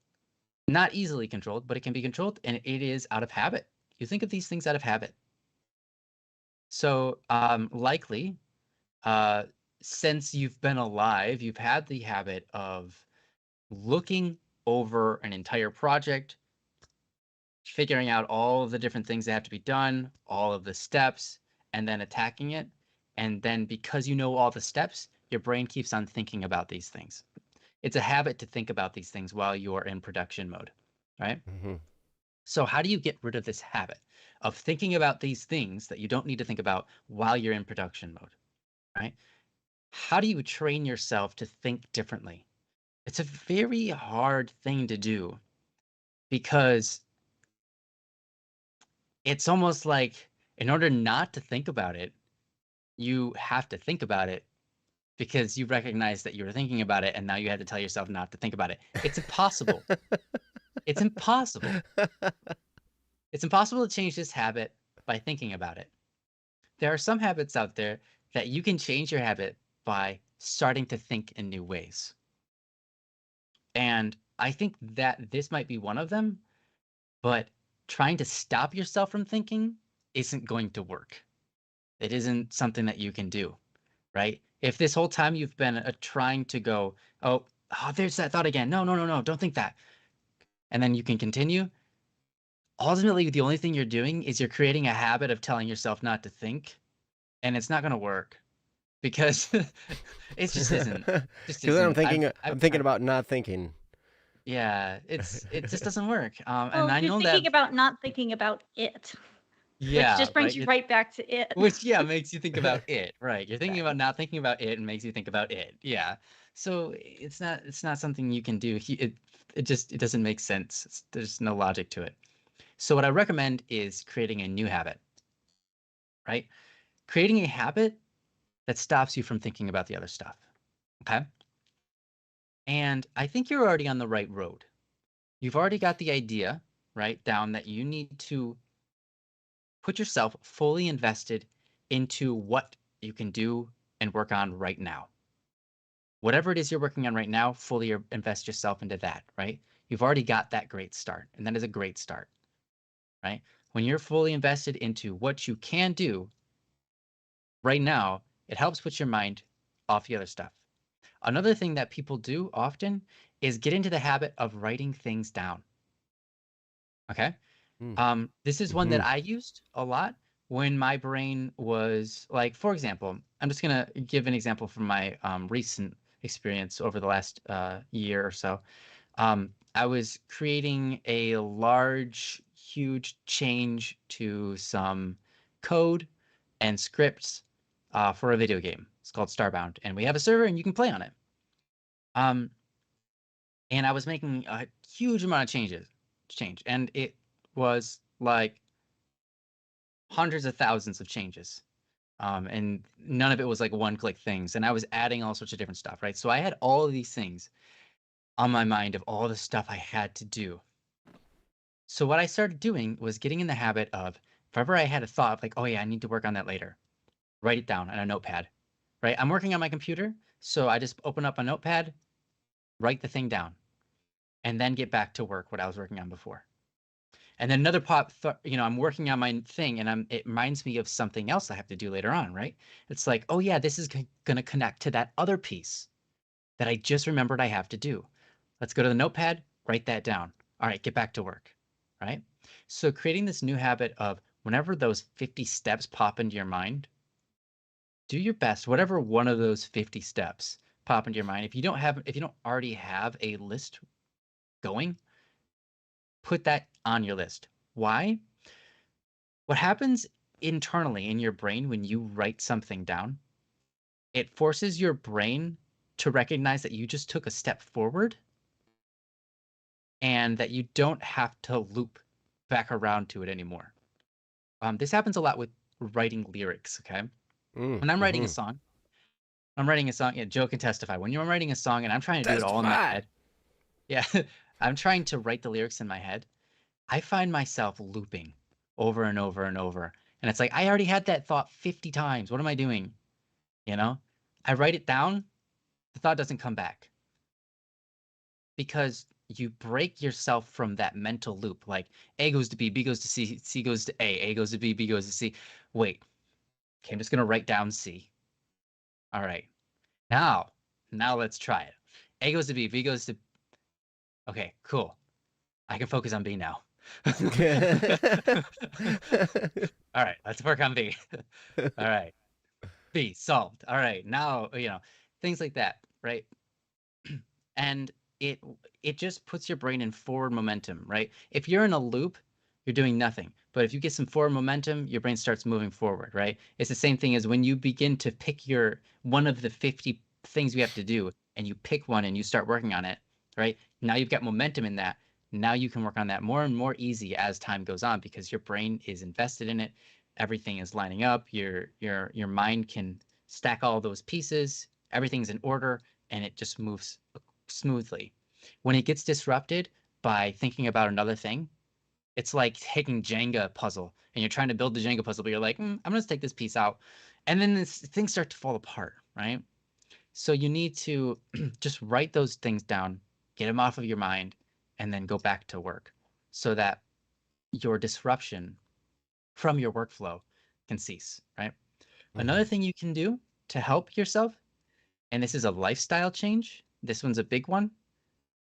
not easily controlled, but it can be controlled, and it is out of habit. You think of these things out of habit. So likely, since you've been alive, you've had the habit of looking over an entire project, figuring out all of the different things that have to be done, all of the steps, and then attacking it. And then because you know all the steps, your brain keeps on thinking about these things. It's a habit to think about these things while you're in production mode, right? So how do you get rid of this habit of thinking about these things that you don't need to think about while you're in production mode, right? How do you train yourself to think differently? It's a very hard thing to do because it's almost like in order not to think about it, you have to think about it because you recognize that you were thinking about it and now you had to tell yourself not to think about it. It's impossible. It's impossible. It's impossible to change this habit by thinking about it. There are some habits out there that you can change your habit by starting to think in new ways. And I think that this might be one of them, but trying to stop yourself from thinking isn't going to work. It isn't something that you can do, right? If this whole time you've been trying to go, oh, there's that thought again. No, don't think that. And then you can continue. Ultimately, the only thing you're doing is you're creating a habit of telling yourself not to think, and it's not going to work because it just isn't. Just Because I'm isn't. thinking about not thinking. Yeah, it just doesn't work. Well, And I you're know thinking that. about not thinking about it, which Yeah, just brings right. you right back to it. Which makes you think about it, right? You're thinking about not thinking about it and makes you think about it. Yeah. So it's not something you can do. It doesn't make sense. There's no logic to it. So what I recommend is creating a new habit, right? Creating a habit that stops you from thinking about the other stuff. Okay? And I think you're already on the right road. You've already got the idea, right, down that you need to put yourself fully invested into what you can do and work on right now. Whatever it is you're working on right now, fully invest yourself into that, right? You've already got that great start, and that is a great start, right? When you're fully invested into what you can do right now, it helps put your mind off the other stuff. Another thing that people do often is get into the habit of writing things down. Okay? This is one that I used a lot when my brain was like, for example, I'm just gonna give an example from my recent experience over the last year or so. I was creating a large, huge change to some code and scripts for a video game. It's called Starbound, and we have a server, and you can play on it. And I was making a huge amount of change, and it was like hundreds of thousands of changes. And none of it was like one-click things. And I was adding all sorts of different stuff, right? So I had all of these things on my mind of all the stuff I had to do. So what I started doing was getting in the habit of if ever I had a thought of like, oh yeah, I need to work on that later, write it down on a notepad, right? I'm working on my computer, so I just open up a notepad, write the thing down, and then get back to work what I was working on before. And then another I'm working on my thing, and it reminds me of something else I have to do later on, right? It's like, oh yeah, this is going to connect to that other piece that I just remembered I have to do. Let's go to the notepad, write that down. All right, get back to work, right? So creating this new habit of whenever those 50 steps pop into your mind, do your best, whatever one of those 50 steps pop into your mind. If you don't already have a list going, put that on your list. Why? What happens internally in your brain when you write something down, it forces your brain to recognize that you just took a step forward and that you don't have to loop back around to it anymore. This happens a lot with writing lyrics, okay? When I'm writing a song, yeah, Joe can testify. When you're writing a song and I'm trying to do it all in my head, yeah, I'm trying to write the lyrics in my head, I find myself looping over and over and over. And it's like, I already had that thought 50 times. What am I doing? You know, I write it down, the thought doesn't come back because you break yourself from that mental loop. Like A goes to B, B goes to C, C goes to A goes to B, B goes to C. Wait, okay, I'm just going to write down C. All right, now let's try it. A goes to B, B goes to, okay, cool. I can focus on B now. All right, let's work on B. All right. B solved. All right. Now, things like that, right? And it just puts your brain in forward momentum, right? If you're in a loop, you're doing nothing. But if you get some forward momentum, your brain starts moving forward, right? It's the same thing as when you begin to pick one of the 50 things you have to do and you pick one and you start working on it, right? Now you've got momentum in that. Now you can work on that more and more easy as time goes on because your brain is invested in it. Everything is lining up. Your mind can stack all those pieces. Everything's in order and it just moves smoothly. When it gets disrupted by thinking about another thing, it's like taking Jenga puzzle and you're trying to build the Jenga puzzle, but you're like, I'm going to take this piece out. And then things start to fall apart, right? So you need to just write those things down, get them off of your mind, and then go back to work so that your disruption from your workflow can cease, right? Another thing you can do to help yourself, and this is a lifestyle change, this one's a big one.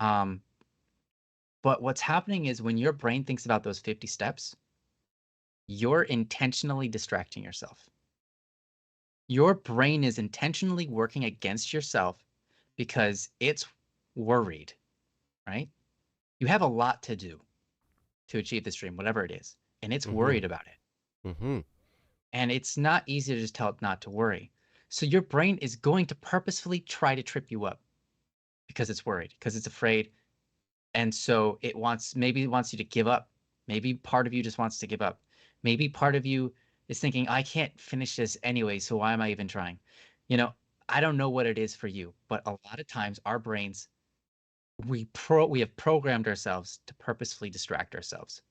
But what's happening is when your brain thinks about those 50 steps, you're intentionally distracting yourself. Your brain is intentionally working against yourself because it's worried, right? You have a lot to do to achieve this dream, whatever it is, and it's worried about it. And it's not easy to just tell it not to worry. So your brain is going to purposefully try to trip you up because it's worried, because it's afraid. And so maybe it wants you to give up. Maybe part of you just wants to give up. Maybe part of you is thinking, I can't finish this anyway, so why am I even trying? I don't know what it is for you, but a lot of times our brains, we have programmed ourselves to purposefully distract ourselves.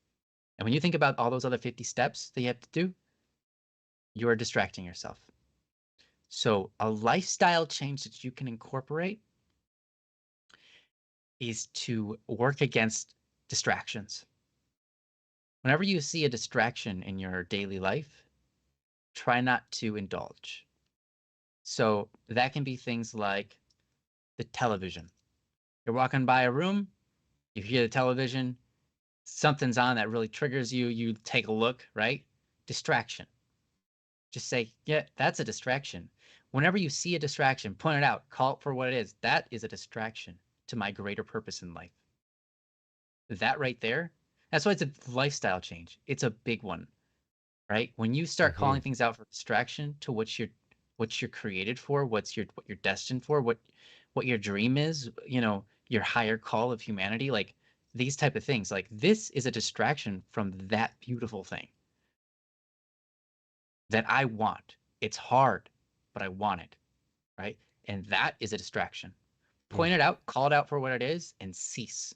And when you think about all those other 50 steps that you have to do, you are distracting yourself. So a lifestyle change that you can incorporate is to work against distractions. Whenever you see a distraction in your daily life, try not to indulge. So that can be things like the television. You're walking by a room, you hear the television, something's on that really triggers you, you take a look, right? Distraction. Just say, yeah, that's a distraction. Whenever you see a distraction, point it out, call it for what it is. That is a distraction to my greater purpose in life. That right there, that's why it's a lifestyle change. It's a big one, right? When you start calling things out for distraction to what you're created for, what you're destined for, what your dream is, your higher call of humanity, like these type of things, like this is a distraction from that beautiful thing that I want. It's hard, but I want it, right? And that is a distraction. Point it out, call it out for what it is, and cease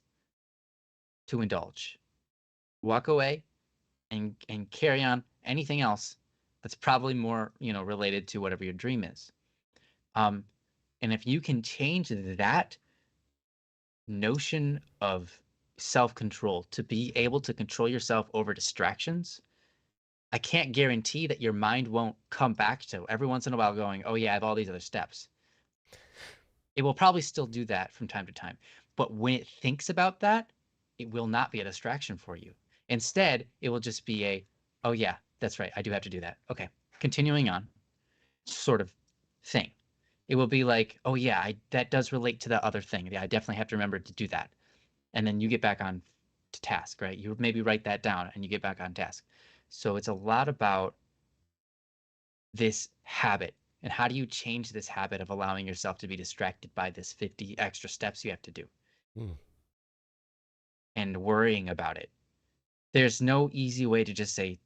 to indulge. Walk away, and carry on anything else that's probably more, related to whatever your dream is. And if you can change that notion of self-control to be able to control yourself over distractions, I can't guarantee that your mind won't come back to every once in a while going, oh yeah, I have all these other steps. It will probably still do that from time to time. But when it thinks about that, it will not be a distraction for you. Instead, it will just be a, oh yeah, that's right, I do have to do that. Okay, continuing on, sort of thing. It will be like, oh yeah, that does relate to the other thing. Yeah, I definitely have to remember to do that. And then you get back on to task, right? You maybe write that down and you get back on task. So it's a lot about this habit. And how do you change this habit of allowing yourself to be distracted by this 50 extra steps you have to do and worrying about it? There's no easy way to just say,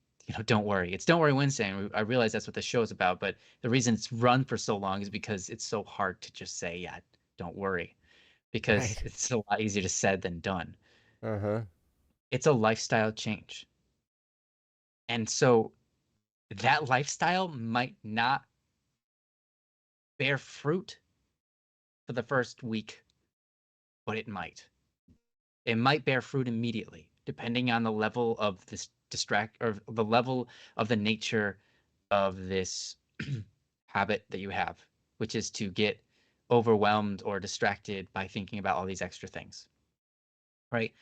don't worry. It's Don't Worry Wednesday. And I realize that's what the show is about. But the reason it's run for so long is because it's so hard to just say, yeah, don't worry, because Right. it's a lot easier to said than done. Uh-huh. It's a lifestyle change. And so that lifestyle might not bear fruit for the first week, but it might. It might bear fruit immediately, depending on the level of this or the level of the nature of this habit that you have, which is to get overwhelmed or distracted by thinking about all these extra things, right?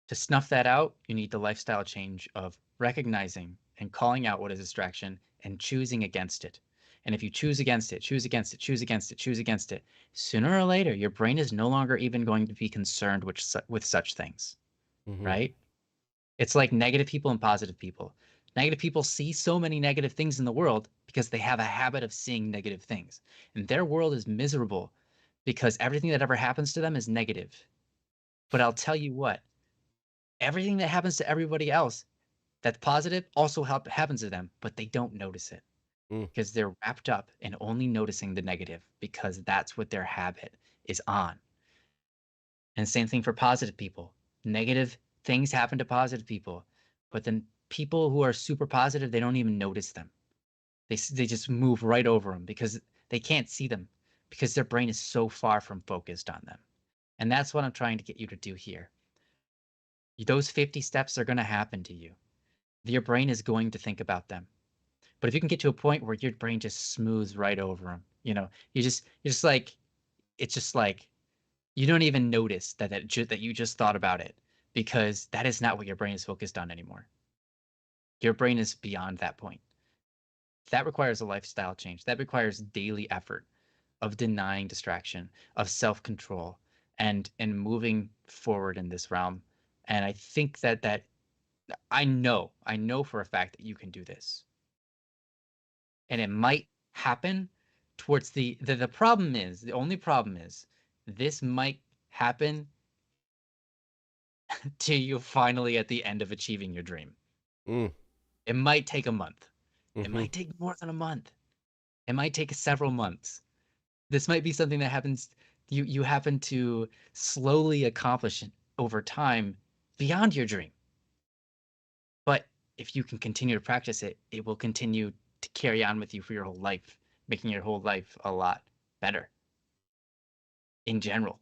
To snuff that out, you need the lifestyle change of recognizing and calling out what is distraction and choosing against it. And if you choose against it, choose against it, choose against it, choose against it, sooner or later, your brain is no longer even going to be concerned with such things, right? It's like negative people and positive people. Negative people see so many negative things in the world because they have a habit of seeing negative things. And their world is miserable because everything that ever happens to them is negative. But I'll tell you what, everything that happens to everybody else that's positive also happens to them, but they don't notice it because they're wrapped up in only noticing the negative because that's what their habit is on. And same thing for positive people. Negative things happen to positive people, but then people who are super positive, they don't even notice them. They just move right over them because they can't see them because their brain is so far from focused on them. And that's what I'm trying to get you to do here. Those 50 steps are going to happen to you. Your brain is going to think about them. But if you can get to a point where your brain just smooths right over them, you're just like, it's just like, you don't even notice that you just thought about it because that is not what your brain is focused on anymore. Your brain is beyond that point. That requires a lifestyle change. That requires daily effort of denying distraction, of self-control, and moving forward in this realm. And I think that I know for a fact that you can do this. And it might happen towards the problem is, the only problem is, this might happen to you finally at the end of achieving your dream. It might take a month. It might take more than a month. It might take several months. This might be something that happens, you happen to slowly accomplish over time beyond your dream. But if you can continue to practice it, it will continue to carry on with you for your whole life, making your whole life a lot better in general,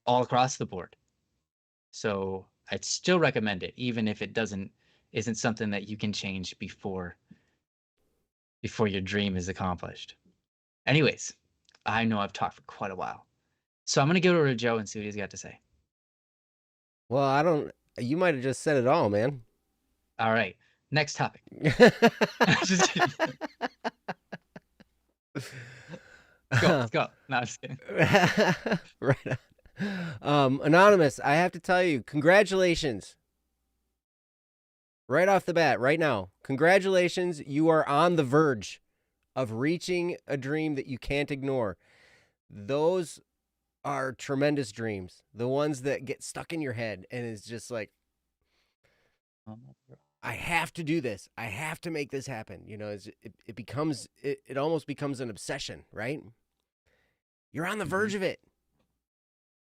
all across the board. So I'd still recommend it, even if it isn't something that you can change before your dream is accomplished. Anyways, I know I've talked for quite a while, so I'm gonna go over to Joe and see what he's got to say. Well, you might have just said it all, man. All right, next topic. Let's go. No, I'm just kidding. Right on. Anonymous, I have to tell you, congratulations. Right off the bat, right now, congratulations. You are on the verge of reaching a dream that you can't ignore. Those are tremendous dreams. The ones that get stuck in your head and is just like, I have to do this. I have to make this happen. It almost becomes an obsession, right? You're on the verge of it.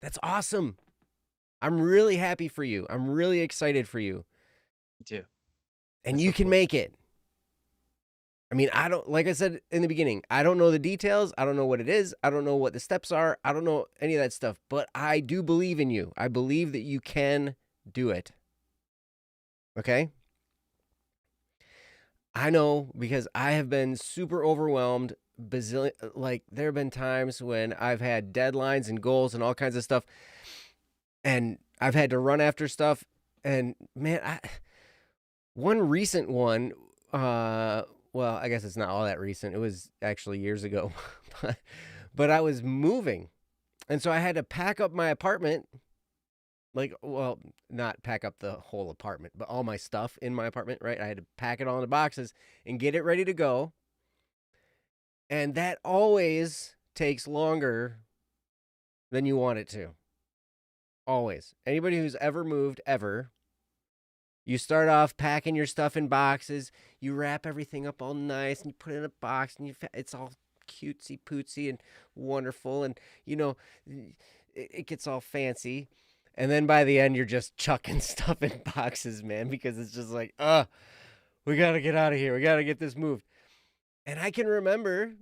That's awesome. I'm really happy for you. I'm really excited for you. Me too. And That's you so can cool. make it. I mean, like I said in the beginning, I don't know the details. I don't know what it is. I don't know what the steps are. I don't know any of that stuff, but I do believe in you. I believe that you can do it. Okay? I know because I have been super overwhelmed. Like, there have been times when I've had deadlines and goals and all kinds of stuff, and I've had to run after stuff. And man, one recent one, well, I guess it's not all that recent. It was actually years ago, but I was moving, and so I had to pack up my apartment. Like, well, not pack up the whole apartment, but all my stuff in my apartment, right? I had to pack it all into boxes and get it ready to go. And that always takes longer than you want it to. Always. Anybody who's ever moved, ever, you start off packing your stuff in boxes, you wrap everything up all nice, and you put it in a box, and it's all cutesy pootsy and wonderful, and, you know, it gets all fancy. And then by the end, you're just chucking stuff in boxes, man, because it's just like, we got to get out of here. We got to get this moved. And I can remember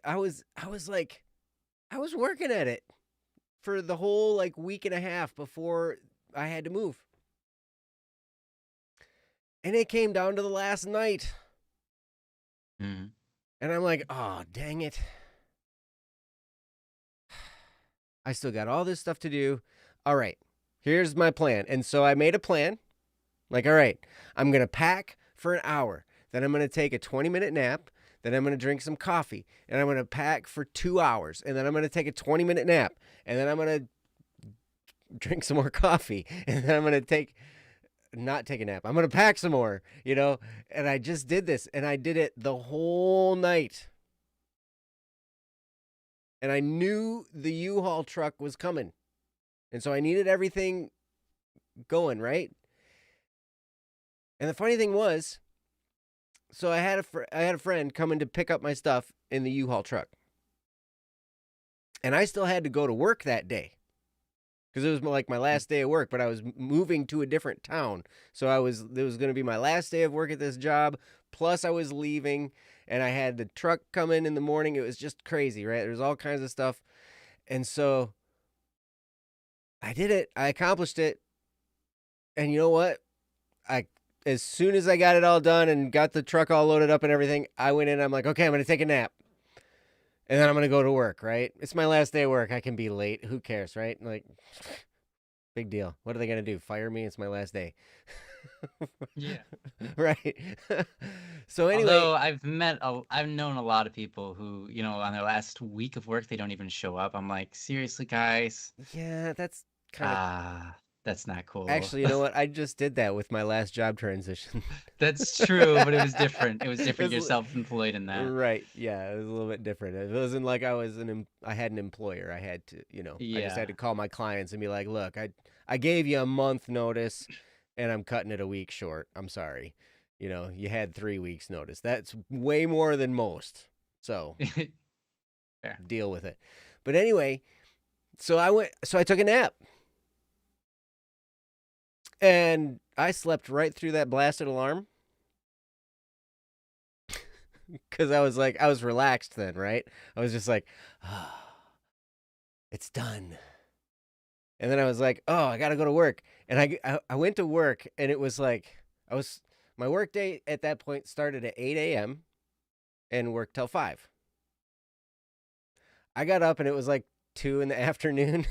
I was working at it for the whole like week and a half before I had to move. And it came down to the last night. Mm-hmm. And I'm like, oh, dang it. I still got all this stuff to do. All right, here's my plan. And so I made a plan. Like, all right, I'm going to pack for an hour. Then I'm going to take a 20-minute nap. Then I'm going to drink some coffee. And I'm going to pack for 2 hours. And then I'm going to take a 20-minute nap. And then I'm going to drink some more coffee. And then I'm going to not take a nap. I'm going to pack some more, you know? And I just did this. And I did it the whole night. And I knew the U-Haul truck was coming. And so I needed everything going, right? And the funny thing was, so I had a friend coming to pick up my stuff in the U-Haul truck. And I still had to go to work that day. Because it was like my last day of work, but I was moving to a different town. So it was going to be my last day of work at this job. Plus I was leaving, and I had the truck come in the morning. It was just crazy, right? There was all kinds of stuff. And so I did it. I accomplished it. And you know what? As soon as I got it all done and got the truck all loaded up and everything, I went in. I'm like, okay, I'm going to take a nap. And then I'm going to go to work, right? It's my last day of work. I can be late. Who cares, right? Like, big deal. What are they going to do? Fire me? It's my last day. Yeah. Right. So anyway. Although I've known a lot of people who, you know, on their last week of work, they don't even show up. I'm like, seriously, guys? Yeah, that's kind of... that's not cool. Actually, you know what? I just did that with my last job transition. That's true, but it was different. It was different. You're self-employed in that. Right. Yeah, it was a little bit different. It wasn't like I had an employer. I had to, you know, I just had to call my clients and be like, look, I gave you a month notice and I'm cutting it a week short. I'm sorry. You know, you had 3 weeks notice. That's way more than most. So deal with it. But anyway, so I took a nap. And I slept right through that blasted alarm. Because I was relaxed then, right? I was just like, oh, it's done. And then I was like, oh, I got to go to work. And I went to work, and it was like, my work day at that point started at 8 a.m. and worked till 5. I got up, and it was like 2 in the afternoon.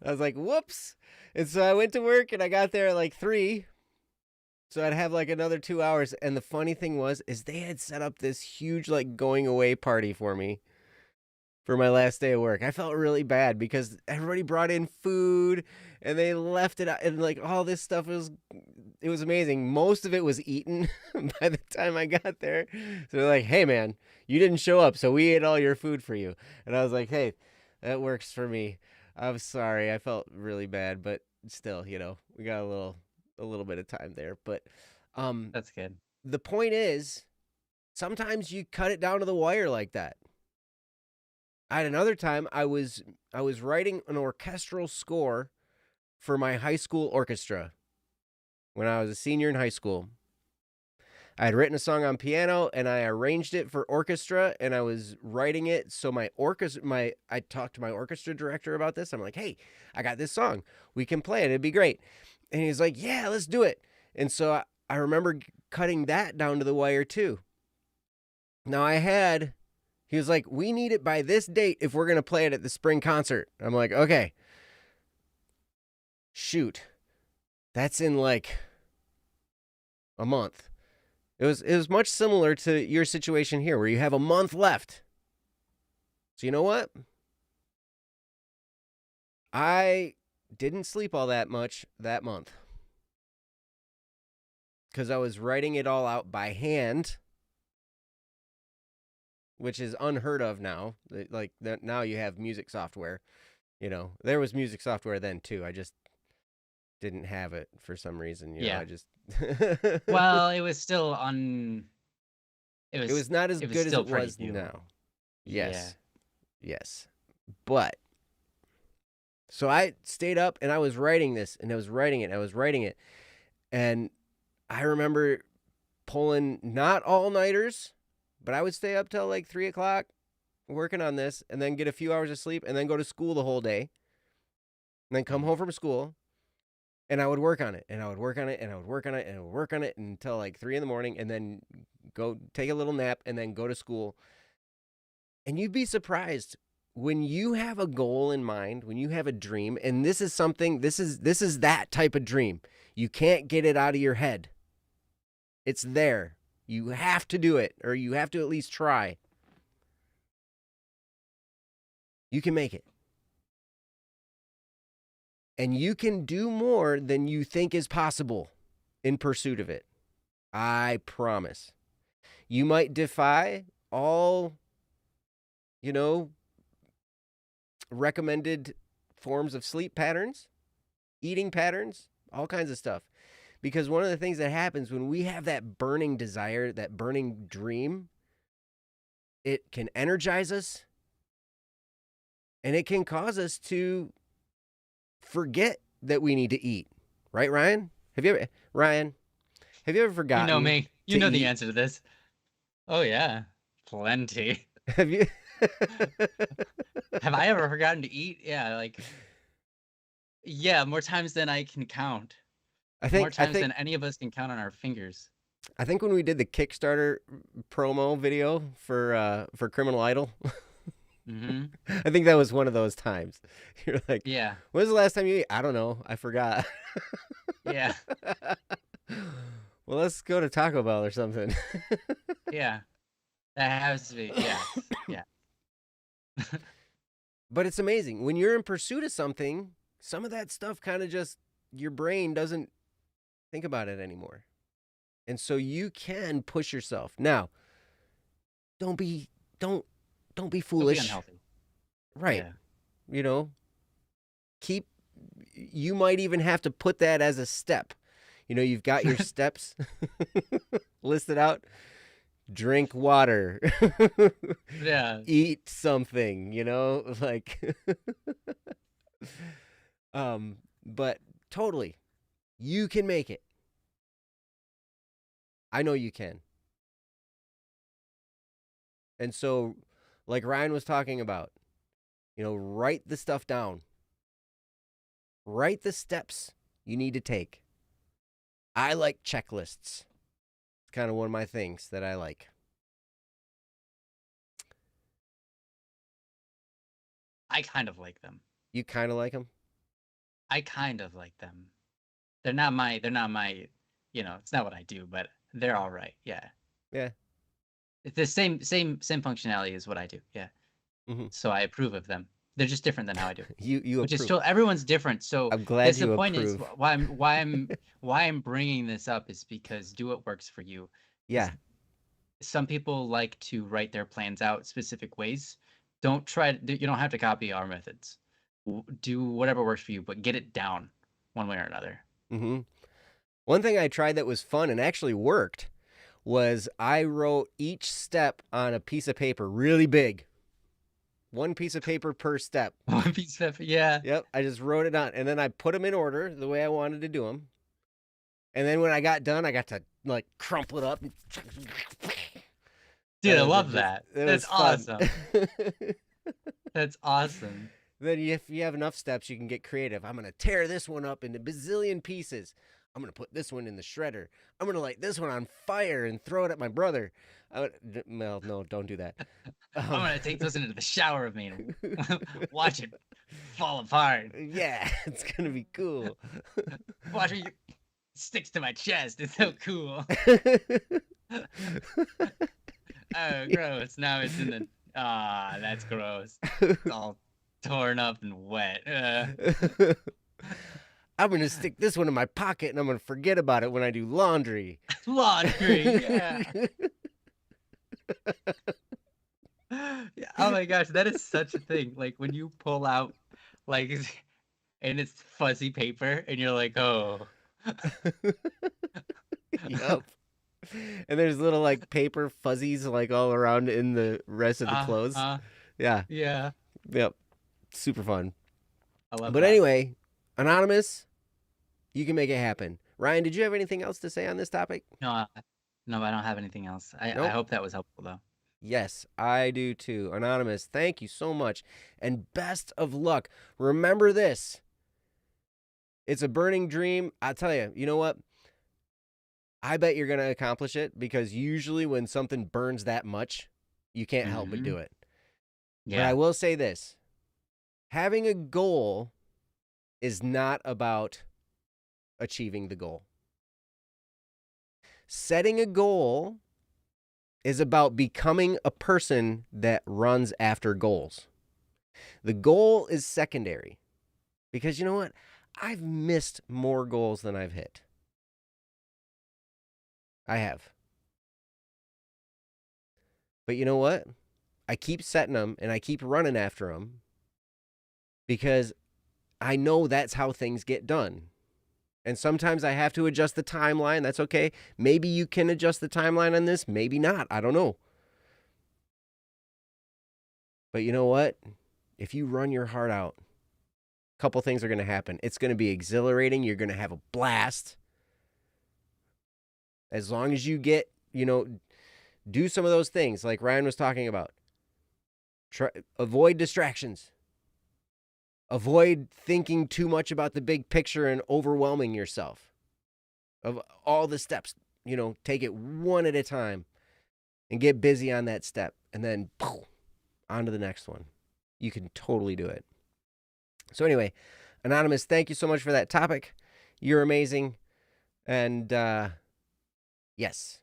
I was like, whoops. And so I went to work, and I got there at like 3. So I'd have like another 2 hours. And the funny thing is they had set up this huge like going away party for me for my last day of work. I felt really bad because everybody brought in food and they left it out, and like all this stuff it was amazing. Most of it was eaten by the time I got there. So they're like, hey man, you didn't show up, so we ate all your food for you. And I was like, hey, that works for me. I'm sorry. I felt really bad, but still, you know, we got a little bit of time there. But that's good. The point is, sometimes you cut it down to the wire like that. I had another time I was writing an orchestral score for my high school orchestra. when I was a senior in high school. I had written a song on piano and I arranged it for orchestra, and I was writing it. So I talked to my orchestra director about this. I'm like, hey, I got this song. We can play it. It'd be great. And he's like, yeah, let's do it. And so I remember cutting that down to the wire too. Now he was like, we need it by this date if we're going to play it at the spring concert. I'm like, okay. Shoot. That's in like a month. It was much similar to your situation here where you have a month left. So you know what? I didn't sleep all that much that month because I was writing it all out by hand, which is unheard of now. Like now you have music software. You know, there was music software then too. I just didn't have it for some reason. You know, I just well, it was still it was not as good as it was now. Yes. Yeah. Yes. But so I stayed up and I was writing this, and I was writing it. And I remember pulling not all-nighters, but I would stay up till like 3 o'clock working on this, and then get a few hours of sleep, and then go to school the whole day, and then come home from school. And I would work on it, and I would work on it, and I would work on it, and I would work on it until like 3 a.m, and then go take a little nap, and then go to school. And you'd be surprised when you have a goal in mind, when you have a dream, and this is that type of dream. You can't get it out of your head. It's there. You have to do it, or you have to at least try. You can make it. And you can do more than you think is possible in pursuit of it. I promise. You might defy all, recommended forms of sleep patterns, eating patterns, all kinds of stuff. Because one of the things that happens when we have that burning desire, that burning dream, it can energize us, and it can cause us to forget that we need to eat. Right, Ryan? Have you ever forgotten? You know me. You know eat? The answer to this. Oh, yeah. Plenty. Have you? Have I ever forgotten to eat? Yeah, more times than I can count. More times than any of us can count on our fingers. I think when we did the Kickstarter promo video for Criminal Idol, mm-hmm. I think that was one of those times. You're like, yeah. When was the last time you ate? I don't know. I forgot. Yeah. Well, let's go to Taco Bell or something. Yeah. That has to be. Yeah. Yeah. But it's amazing. When you're in pursuit of something, some of that stuff kind of just, your brain doesn't think about it anymore. And so you can push yourself. Now, don't be foolish. Don't be unhealthy. Right. Yeah. You might even have to put that as a step. You've got your steps listed out. Drink water. Yeah. Eat something, but totally, you can make it. I know you can. And so, like Ryan was talking about, write the stuff down. Write the steps you need to take. I like checklists. It's kind of one of my things that I like. I kind of like them. You kind of like them? I kind of like them. They're not my, it's not what I do, but they're all right. Yeah. Yeah. It's the same functionality as what I do. Yeah. Mm-hmm. So I approve of them. They're just different than how I do. You which approve. is still, everyone's different. So I'm glad you the point approve. Is why I'm bringing this up is because do what works for you. Yeah. Some people like to write their plans out specific ways. You don't have to copy our methods. Do whatever works for you, but get it down one way or another. Mm-hmm. One thing I tried that was fun and actually worked was I wrote each step on a piece of paper really big. One piece of paper per step. One piece of paper, yeah. Yep, I just wrote it on, and then I put them in order the way I wanted to do them. And then when I got done, I got to like crumple it up. Dude, I love that. That's awesome. That's awesome. Then if you have enough steps, you can get creative. I'm going to tear this one up into bazillion pieces. I'm going to put this one in the shredder. I'm going to light this one on fire and throw it at my brother. Well, no, don't do that. I'm going to take this into the shower with me and watch it fall apart. Yeah, it's going to be cool. Watch me. It sticks to my chest. It's so cool. Oh, gross. Now it's in the... that's gross. It's all torn up and wet. I'm going to stick this one in my pocket and I'm going to forget about it when I do laundry. Laundry, yeah. Oh my gosh, that is such a thing. Like when you pull out, like, and it's fuzzy paper and you're like, oh. Yep. And there's little like paper fuzzies like all around in the rest of the clothes. Yeah. Yeah. Yep. Super fun. I love But that. anyway, Anonymous, you can make it happen. Ryan, did you have anything else to say on this topic? No, I don't have anything else. I hope that was helpful though. Yes, I do too. Anonymous, thank you so much. And best of luck. Remember this. It's a burning dream. I'll tell you, you know what? I bet you're going to accomplish it because usually when something burns that much, you can't help but do it. Yeah. But I will say this. Having a goal is not about achieving the goal. Setting a goal is about becoming a person that runs after goals. The goal is secondary because you know what? I've missed more goals than I've hit. I have. But you know what? I keep setting them and I keep running after them because I know that's how things get done. And sometimes I have to adjust the timeline. That's okay. Maybe you can adjust the timeline on this. Maybe not. I don't know. But you know what? If you run your heart out, a couple things are going to happen. It's going to be exhilarating. You're going to have a blast. As long as you get, do some of those things like Ryan was talking about. Avoid distractions. Avoid thinking too much about the big picture and overwhelming yourself. Of all the steps, take it one at a time and get busy on that step. And then on to the next one. You can totally do it. So anyway, Anonymous, thank you so much for that topic. You're amazing. And yes.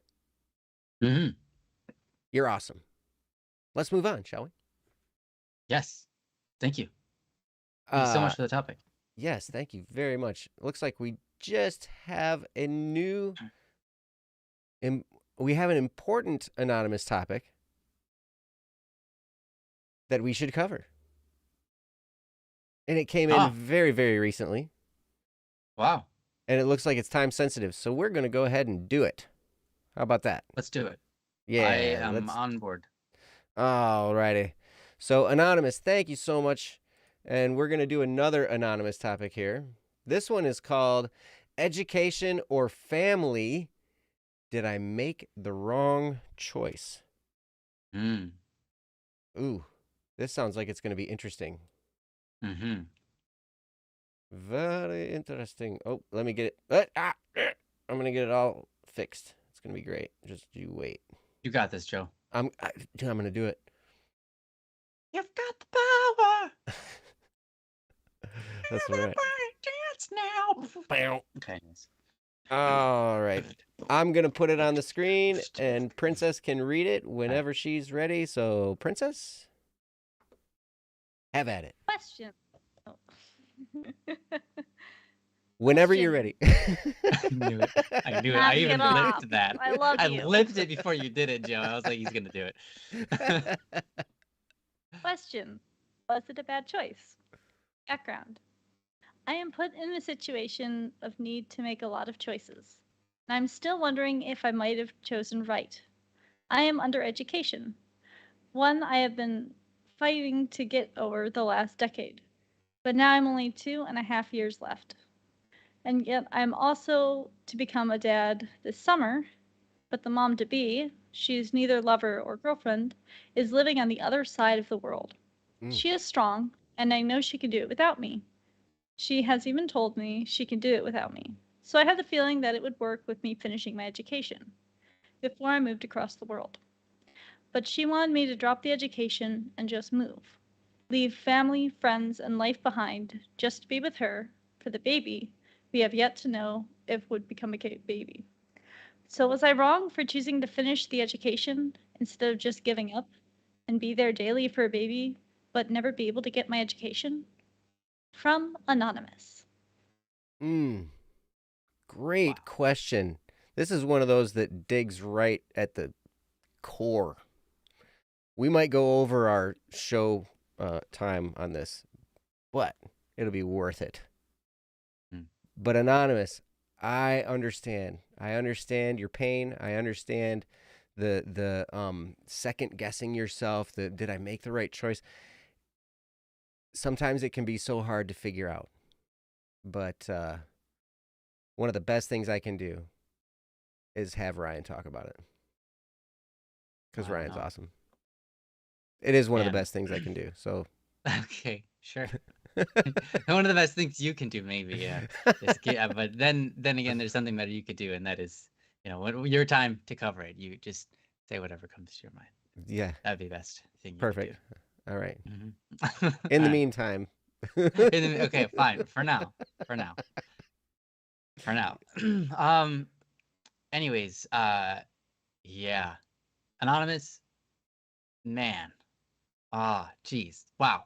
Mm-hmm. You're awesome. Let's move on, shall we? Yes. Thank you. Thank you so much for the topic. Yes, thank you very much. Looks like we just have a new... we have an important anonymous topic that we should cover. And it came in very, very recently. Wow. And it looks like it's time sensitive, so we're going to go ahead and do it. How about that? Let's do it. Yeah. I am on board. All righty. So, Anonymous, thank you so much. And we're going to do another anonymous topic here. This one is called Education or Family. Did I make the wrong choice? Ooh, this sounds like it's going to be interesting. Mm-hmm. Very interesting. Oh, let me get it. I'm going to get it all fixed. It's going to be great. Just you wait. You got this, Joe. I'm going to do it. You've got the power. That's right. Dance now. Okay. All right. I'm going to put it on the screen, and Princess can read it whenever she's ready. So, Princess, have at it. Question. Oh. Whenever you're ready. I knew it. I even lipped that. I love you. I lipped it before you did it, Joe. I was like, he's going to do it. Question. Was it a bad choice? Background. I am put in a situation of need to make a lot of choices. And I'm still wondering if I might have chosen right. I am under education. One I have been fighting to get over the last decade. But now I'm only 2.5 years left. And yet I'm also to become a dad this summer, but the mom-to-be, she's neither lover or girlfriend, is living on the other side of the world. She is strong, and I know she can do it without me. She has even told me she can do it without me. So I had the feeling that it would work with me finishing my education before I moved across the world. But she wanted me to drop the education and just move. Leave family, friends, and life behind just to be with her for the baby we have yet to know if would become a baby. So was I wrong for choosing to finish the education instead of just giving up and be there daily for a baby, but never be able to get my education? From Anonymous. Great question. This is one of those that digs right at the core. We might go over our show time on this, but it'll be worth it. But Anonymous, I understand. I understand your pain. I understand the second guessing yourself. Did I make the right choice? Sometimes it can be so hard to figure out. But one of the best things I can do is have Ryan talk about it. Because Ryan's awesome. It is one of the best things I can do. So okay, sure. One of the best things you can do, maybe, yeah. But then again, there's something better you could do, and that is, your time to cover it. You just say whatever comes to your mind. Yeah, that'd be the best thing. Perfect. All right. Mm-hmm. In the meantime. Okay, fine. For now. Anyways, yeah. Anonymous, man. Geez. Wow.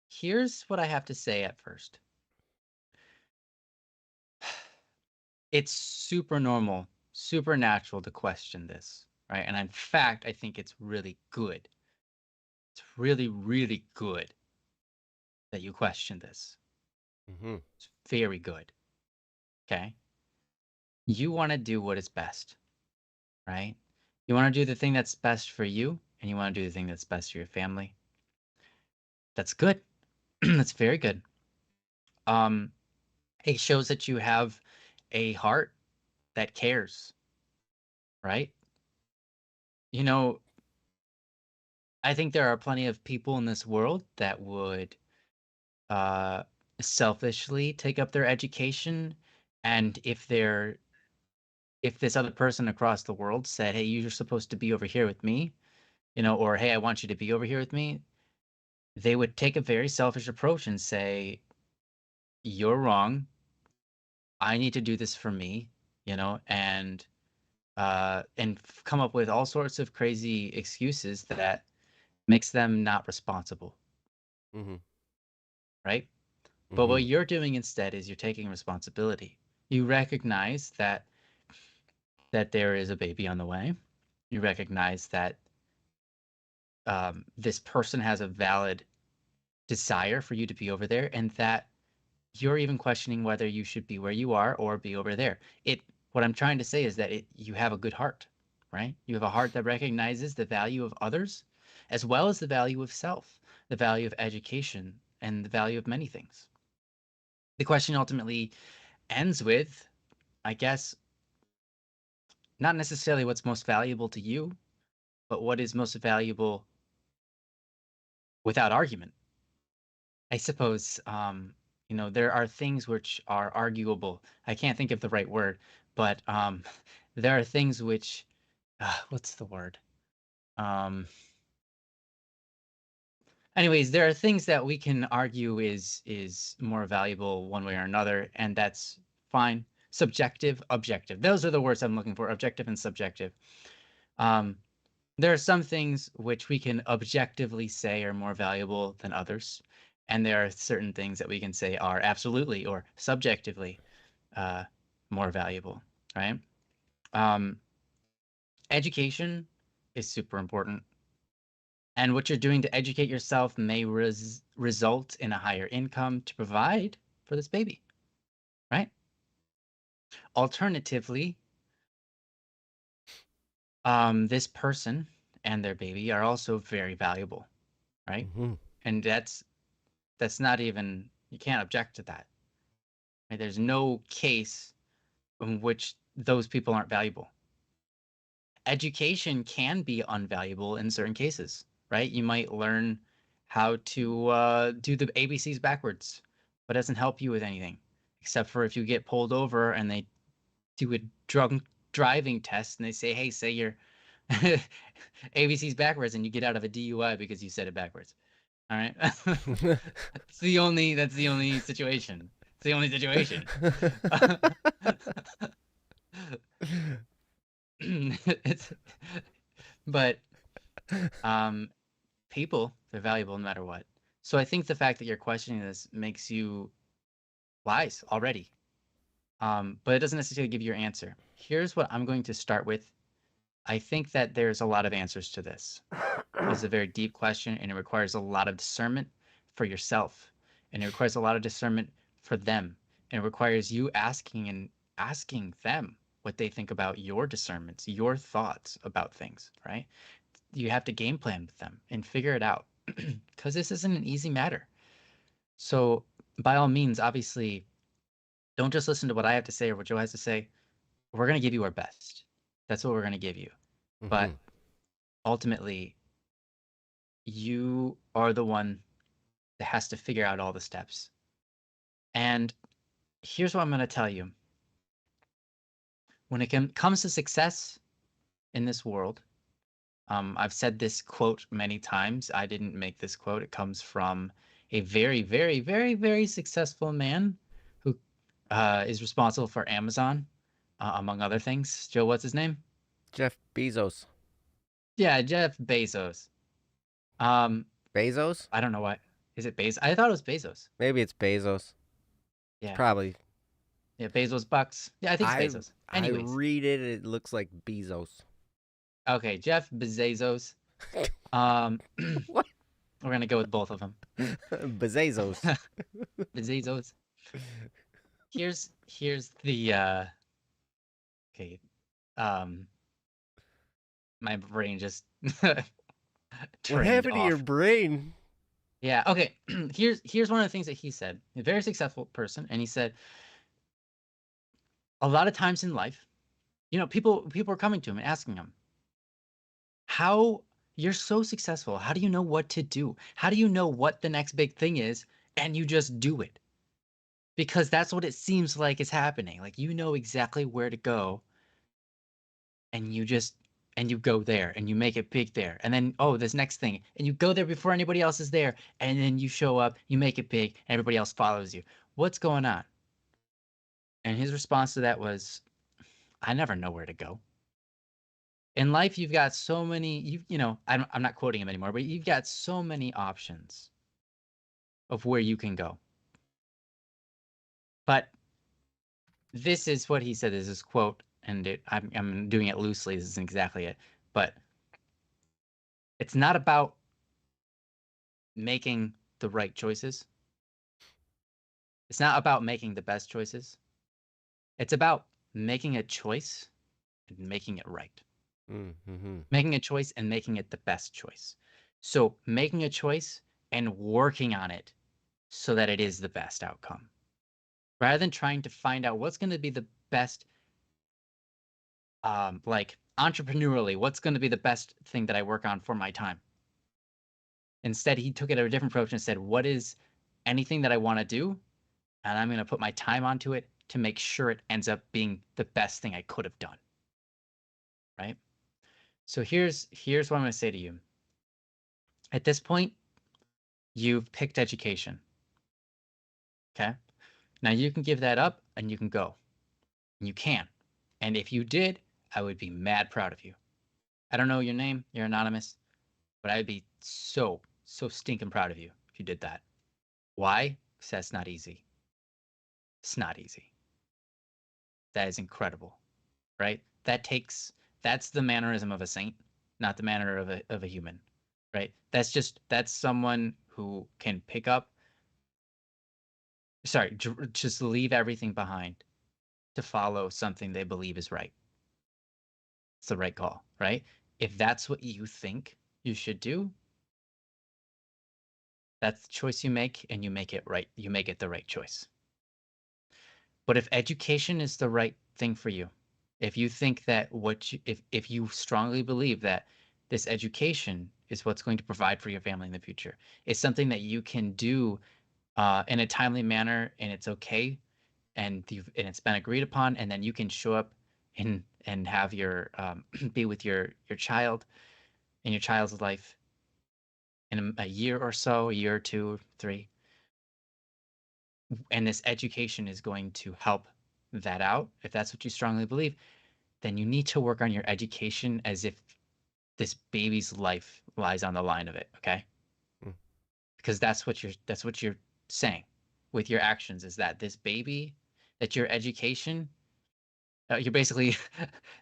Here's what I have to say at first. It's super normal, super natural to question this, right? And in fact, I think it's really good. It's really, really good that you question this. Mm-hmm. It's very good. Okay? You want to do what is best, right? You want to do the thing that's best for you, and you want to do the thing that's best for your family. That's good. That's very good. It shows that you have a heart that cares, right? I think there are plenty of people in this world that would selfishly take up their education, and if this other person across the world said, hey, you're supposed to be over here with me, or hey, I want you to be over here with me, they would take a very selfish approach and say, you're wrong, I need to do this for me, and come up with all sorts of crazy excuses that makes them not responsible. Mm-hmm. Right? But what you're doing instead is you're taking responsibility. You recognize that there is a baby on the way. You recognize that this person has a valid desire for you to be over there, and that you're even questioning whether you should be where you are or be over there. What I'm trying to say is that you have a good heart, right? You have a heart that recognizes the value of others, as well as the value of self, the value of education, and the value of many things. The question ultimately ends with, I guess, not necessarily what's most valuable to you, but what is most valuable without argument. I suppose, there are things which are arguable. I can't think of the right word, but there are things which, what's the word? Anyways, there are things that we can argue is more valuable one way or another, and that's fine. Subjective, objective. Those are the words I'm looking for, objective and subjective. There are some things which we can objectively say are more valuable than others, and there are certain things that we can say are absolutely or subjectively more valuable, right? Education is super important, and what you're doing to educate yourself may result in a higher income to provide for this baby, right? Alternatively, this person and their baby are also very valuable, right? And that's not even, you can't object to that. Right? There's no case in which those people aren't valuable. Education can be unvaluable in certain cases, right? You might learn how to do the ABCs backwards, but it doesn't help you with anything, except for if you get pulled over and they do a drunk driving test and they say, hey, say your ABCs backwards, and you get out of a DUI because you said it backwards. All right. That's the only situation. It's the only situation. But people, they're valuable no matter what. So I think the fact that you're questioning this makes you wise already. But it doesn't necessarily give you your answer. Here's what I'm going to start with. I think that there's a lot of answers to this. This is a very deep question, and it requires a lot of discernment for yourself, and it requires a lot of discernment for them, and it requires you asking them what they think about your discernments, your thoughts about things, right? You have to game plan with them and figure it out, because this isn't an easy matter. So by all means, obviously, don't just listen to what I have to say or what Joe has to say. We're going to give you our best. That's what we're going to give you. But ultimately, you are the one that has to figure out all the steps. And here's what I'm going to tell you. When it comes to success in this world, I've said this quote many times. I didn't make this quote. It comes from a very, very, very, very successful man who is responsible for Amazon, among other things. Joe, what's his name? Jeff Bezos. Yeah, Jeff Bezos. Bezos? I don't know why. Is it Bezos? I thought it was Bezos. Maybe it's Bezos. Yeah. It's probably. Yeah, Bezos bucks. Yeah, I think it's Bezos. Anyways. I read it. It looks like Bezos. Okay, Jeff Bezos. What? We're gonna go with both of them. Bezos. Bezos. Here's the okay. My brain just What happened to your brain? Yeah, okay. Here's one of the things that he said. A very successful person, and he said a lot of times in life, people are coming to him and asking him, how you're so successful, how do you know what to do? How do you know what the next big thing is, and you just do it? Because that's what it seems like is happening. Like, you know exactly where to go, and you go there, and you make it big there. And then, oh, this next thing, and you go there before anybody else is there, and then you show up, you make it big, and everybody else follows you. What's going on? And his response to that was, I never know where to go. In life, you've got so many, I'm not quoting him anymore, but you've got so many options of where you can go. But this is what he said. This is quote, and I'm doing it loosely. This isn't exactly it, but it's not about making the right choices. It's not about making the best choices. It's about making a choice and making it right. Mm-hmm. Making a choice and making it the best choice. So making a choice and working on it so that it is the best outcome. Rather than trying to find out what's going to be the best, like entrepreneurially, what's going to be the best thing that I work on for my time. Instead, he took it a different approach and said, what is anything that I want to do? And I'm going to put my time onto it to make sure it ends up being the best thing I could have done. Right? So here's what I'm going to say to you. At this point, you've picked education. Okay? Now you can give that up and you can go. You can. And if you did, I would be mad proud of you. I don't know your name, you're anonymous, but I would be so stinking proud of you if you did that. Why? Because that's not easy. It's not easy. That is incredible, right? That's the mannerism of a saint, not the manner of a human, right? That's someone who can pick up, just leave everything behind to follow something they believe is right. It's the right call, right? If that's what you think you should do, that's the choice you make, and you make it right. You make it the right choice. But if education is the right thing for you, if you think that if you strongly believe that this education is what's going to provide for your family in the future, it's something that you can do in a timely manner, and it's okay, and it's been agreed upon, and then you can show up and have your be with your child in your child's life in a year or so, a year or 2 or 3, and this education is going to help that out. If that's what you strongly believe, then you need to work on your education as if this baby's life lies on the line of it, okay? Mm. Because that's what you're saying with your actions, is that this baby, that your education, you're basically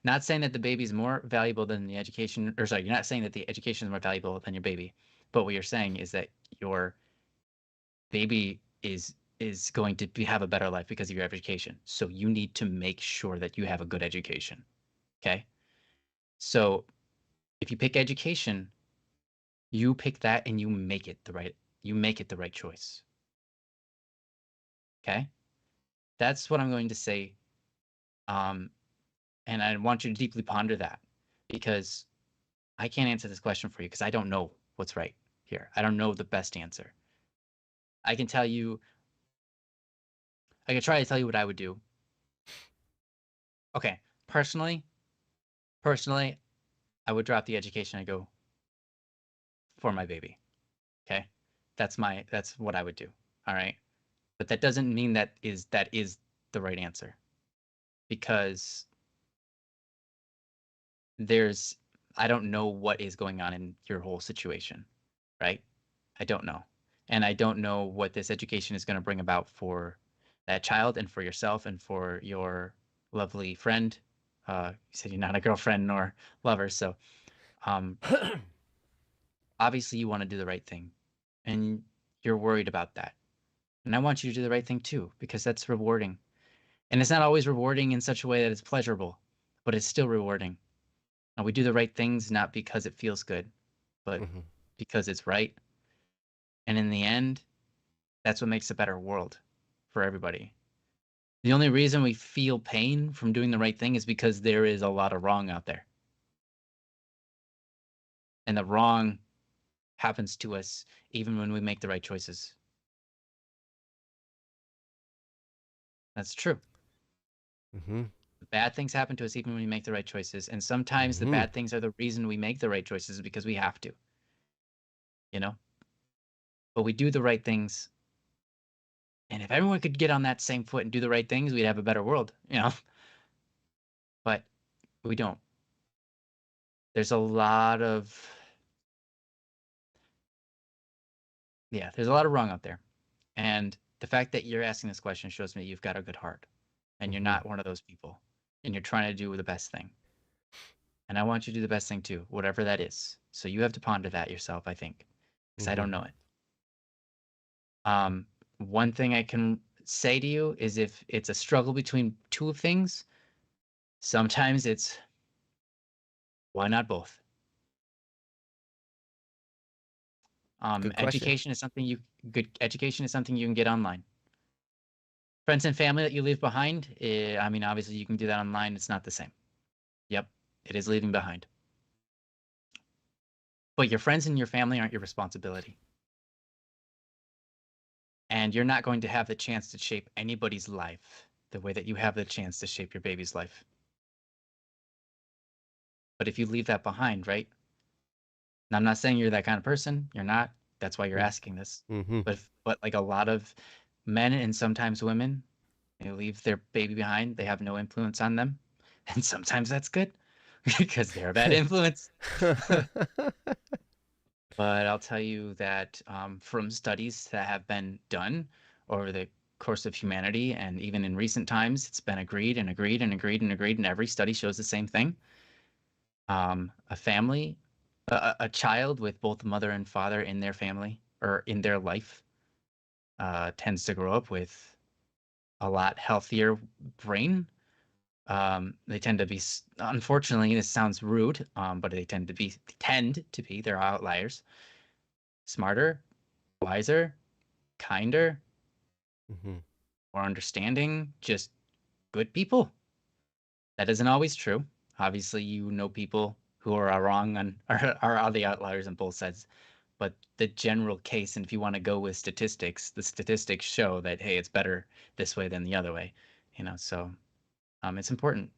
not saying that the baby's more valuable than the education, or sorry, you're not saying that the education is more valuable than your baby, but what you're saying is that your baby is going to have a better life because of your education. So you need to make sure that you have a good education, okay? So if you pick education, you pick that and you make it the right choice. Okay? That's what I'm going to say. And I want you to deeply ponder that, because I can't answer this question for you because I don't know what's right here. I don't know the best answer. I can try to tell you what I would do. Okay. Personally, I would drop the education and go for my baby. Okay? That's what I would do. All right? But that doesn't mean that is the right answer, because I don't know what is going on in your whole situation, right? I don't know. And I don't know what this education is going to bring about for that child and for yourself and for your lovely friend. You said you're not a girlfriend nor lover, so obviously you want to do the right thing, and you're worried about that. And I want you to do the right thing too, because that's rewarding. And it's not always rewarding in such a way that it's pleasurable, but it's still rewarding. And we do the right things not because it feels good, but because it's right. And in the end, that's what makes a better world for everybody. The only reason we feel pain from doing the right thing is because there is a lot of wrong out there. And the wrong happens to us even when we make the right choices. That's true. Mm-hmm. Bad things happen to us even when we make the right choices. And sometimes the bad things are the reason we make the right choices, because we have to. You know? But we do the right things. And if everyone could get on that same foot and do the right things, we'd have a better world, you know? But we don't. There's a lot of wrong out there. And the fact that you're asking this question shows me you've got a good heart, and you're not one of those people, and you're trying to do the best thing. And I want you to do the best thing too, whatever that is. So you have to ponder that yourself, I think, because I don't know it. One thing I can say to you is, if it's a struggle between two things, sometimes it's, why not both? Good education is something you can get online. Friends and family that you leave behind, I mean, obviously you can do that online. It's not the same. Yep, it is leaving behind. But your friends and your family aren't your responsibility. And you're not going to have the chance to shape anybody's life the way that you have the chance to shape your baby's life. But if you leave that behind, right? And I'm not saying you're that kind of person. You're not. That's why you're asking this. But like a lot of men and sometimes women, they leave their baby behind. They have no influence on them. And sometimes that's good because they're a bad influence. But I'll tell you that from studies that have been done over the course of humanity, and even in recent times, it's been agreed and agreed and agreed and agreed, and every study shows the same thing. A family, a child with both mother and father in their family or in their life tends to grow up with a lot healthier brain. They tend to be, unfortunately, this sounds rude, but they tend to be, they're outliers, smarter, wiser, kinder, or understanding, just good people. That isn't always true. Obviously, you know people who are wrong and are the outliers on both sides. But the general case, and if you want to go with statistics, the statistics show that, hey, it's better this way than the other way. So it's important.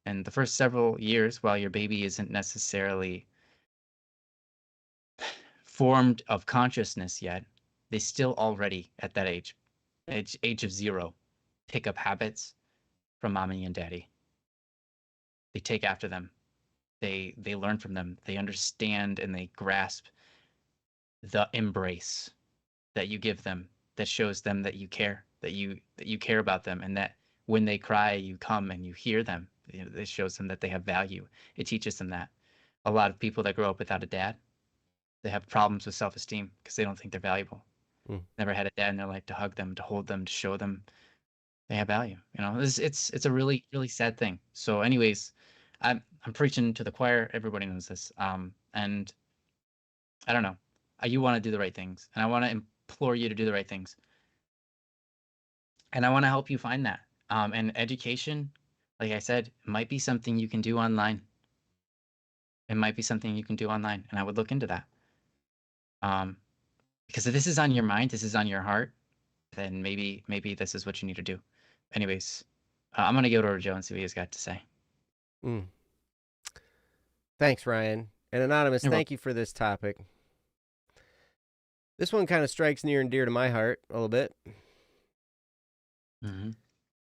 And the first several years, while your baby isn't necessarily formed of consciousness yet, they still already at that age of 0, pick up habits from mommy and daddy. They take after them. They learn from them. They understand and they grasp the embrace that you give them, that shows them that you care, that you care about them, and that when they cry, you come and you hear them. It shows them that they have value. It teaches them that. A lot of people that grow up without a dad, they have problems with self-esteem because they don't think they're valuable. Never had a dad in their life to hug them, to hold them, to show them they have value. It's a really, really sad thing. So anyways, I'm preaching to the choir. Everybody knows this. And I don't know. You want to do the right things, and I want to implore you to do the right things. And I want to help you find that. And education, like I said, might be something you can do online. It might be something you can do online, and I would look into that. Because if this is on your mind, this is on your heart, then maybe this is what you need to do. Anyways, I'm going to go to Joe and see what he's got to say. Thanks, Ryan. And Anonymous, thank you for this topic. This one kind of strikes near and dear to my heart a little bit.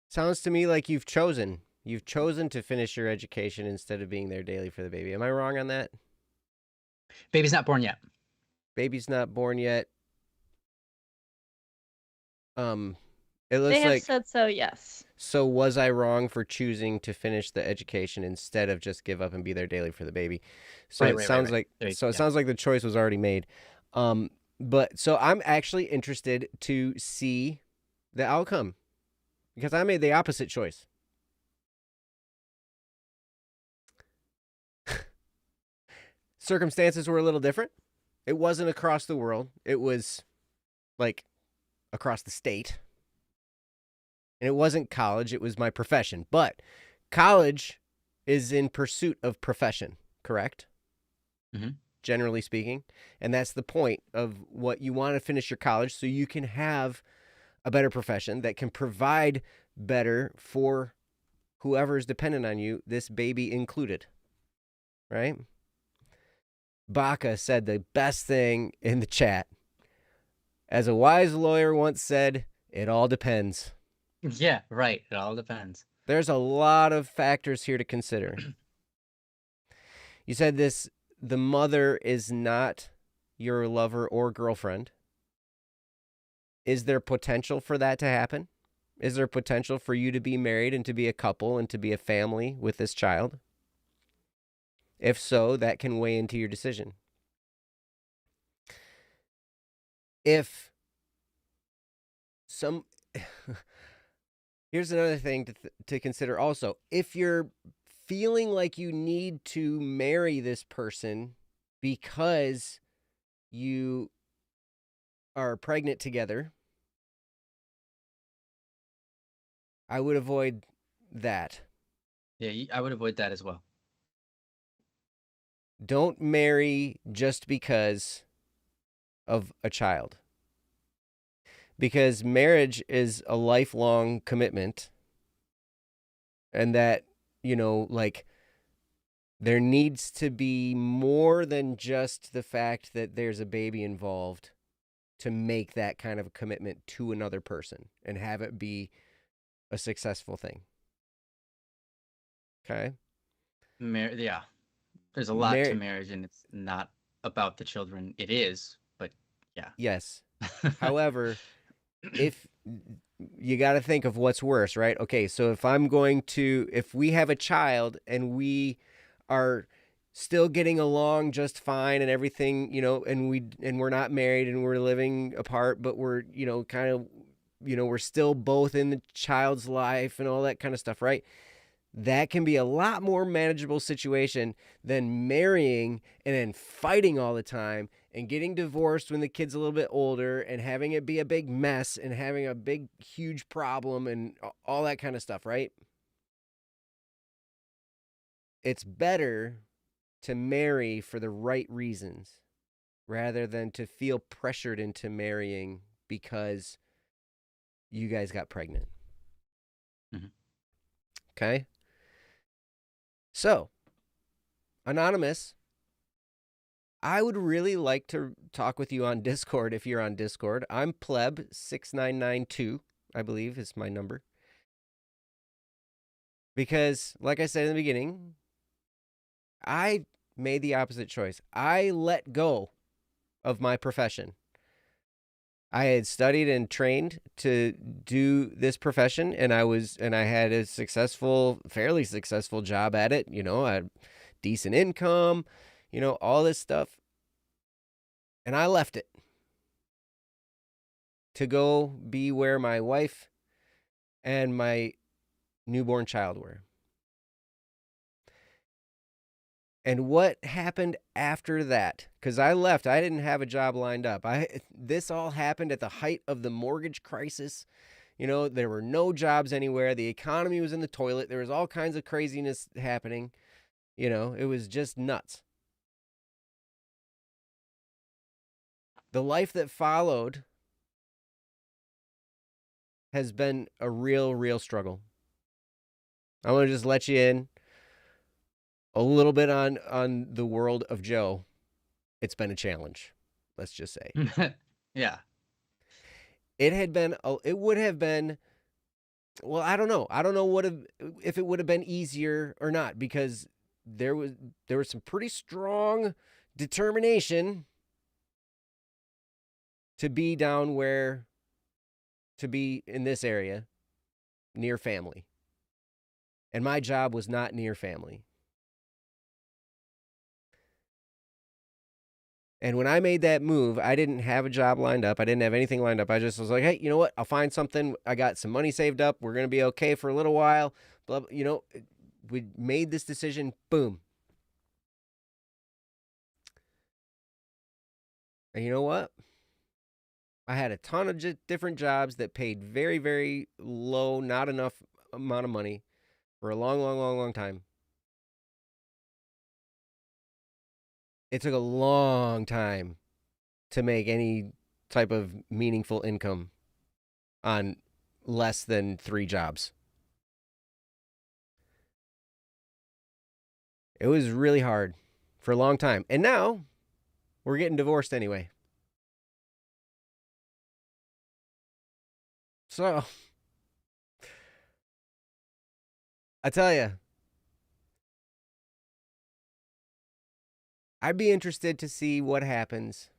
Sounds to me like you've chosen to finish your education instead of being there daily for the baby. Am I wrong on that? Baby's not born yet. Baby's not born yet. It looks they have said so, yes. So was I wrong for choosing to finish the education instead of just give up and be there daily for the baby? So it sounds like it sounds like the choice was already made. But so I'm actually interested to see the outcome because I made the opposite choice. Circumstances were a little different. It wasn't across the world. It was like across the state. And it wasn't college. It was my profession. But college is in pursuit of profession, correct? Generally speaking. And that's the point of what you want to finish your college so you can have a better profession that can provide better for whoever is dependent on you, this baby included, right? Baca said the best thing in the chat. As a wise lawyer once said, it all depends. Yeah, right. It all depends. There's a lot of factors here to consider. You said the mother is not your lover or girlfriend. Is there potential for that to happen? Is there potential for you to be married and to be a couple and to be a family with this child? If so, that can weigh into your decision. Here's another thing to consider also. If you're feeling like you need to marry this person because you are pregnant together, I would avoid that. Yeah, I would avoid that as well. Don't marry just because of a child. Because marriage is a lifelong commitment. And that, there needs to be more than just the fact that there's a baby involved to make that kind of a commitment to another person and have it be a successful thing. Okay? Yeah. There's a lot to marriage, and it's not about the children. It is, but yeah. Yes. However, if you got to think of what's worse, right? Okay, so if we have a child and we are still getting along just fine and everything, and we're not married and we're living apart, but we're, we're still both in the child's life and all that kind of stuff, right? that can be a lot more manageable situation than marrying and then fighting all the time and getting divorced when the kid's a little bit older and having it be a big mess and having a big, huge problem and all that kind of stuff, right? It's better to marry for the right reasons rather than to feel pressured into marrying because you guys got pregnant. Mm-hmm. Okay? So, Anonymous, I would really like to talk with you on Discord if you're on Discord. I'm Pleb6992, I believe is my number. Because, like I said in the beginning, I made the opposite choice. I let go of my profession. I had studied and trained to do this profession, and I had a fairly successful job at it. You know, I had decent income, you know, all this stuff. And I left it to go be where my wife and my newborn child were. And what happened after that? Because I left, I didn't have a job lined up. This all happened at the height of the mortgage crisis. You know, there were no jobs anywhere. The economy was in the toilet. There was all kinds of craziness happening. You know, it was just nuts. The life that followed has been a real struggle. I want to just let you in a little bit on the world of Joe. It's been a challenge, let's just say. Yeah. It would have been, well, I don't know. I don't know if it would have been easier or not, because there was some pretty strong determination to be in this area near family. And my job was not near family. And when I made that move, I didn't have a job lined up. I didn't have anything lined up. I just was like, hey, you know what? I'll find something. I got some money saved up. We're going to be okay for a little while. Blah, blah, you know, we made this decision. Boom. And you know what? I had a ton of different jobs that paid very, very low, not enough amount of money for a long time. It took a long time to make any type of meaningful income on less than 3 jobs. It was really hard for a long time. And now we're getting divorced anyway. So I tell you, I'd be interested to see what happens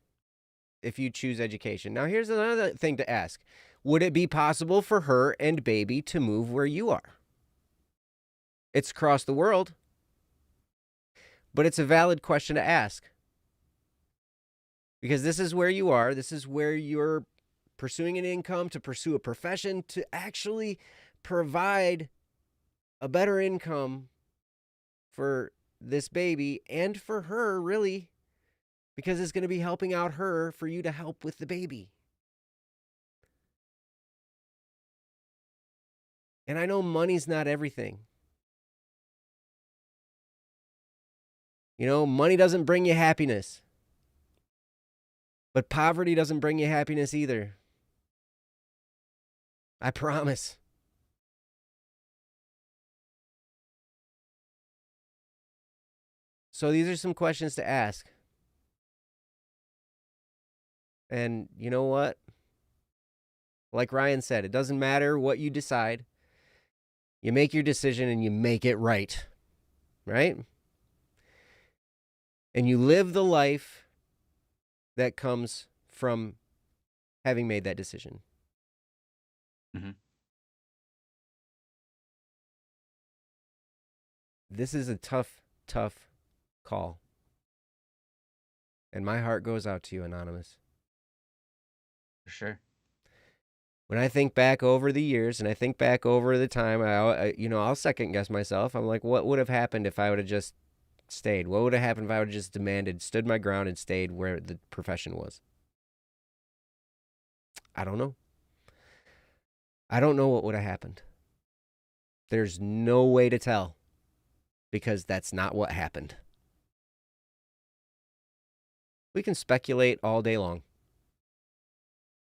if you choose education. Now, here's another thing to ask. Would it be possible for her and baby to move where you are? It's across the world, but it's a valid question to ask. Because this is where you are. This is where you're pursuing an income, to pursue a profession, to actually provide a better income for this baby and for her, really, because it's going to be helping out her for you to help with the baby. And I know money's not everything. You know, money doesn't bring you happiness. But poverty doesn't bring you happiness either. I promise. So these are some questions to ask. And you know what? Like Ryan said, it doesn't matter what you decide. You make your decision and you make it right. Right? And you live the life that comes from having made that decision. Mm-hmm. This is a tough call. And my heart goes out to you, Anonymous. For sure. when I think back over the years and I think back over the time, I'll second guess myself. I'm like, what would have happened if I would have just stayed? What would have happened if I would have just stood my ground and stayed where the profession was? I don't know. I don't know what would have happened. There's no way to tell because that's not what happened. We can speculate all day long,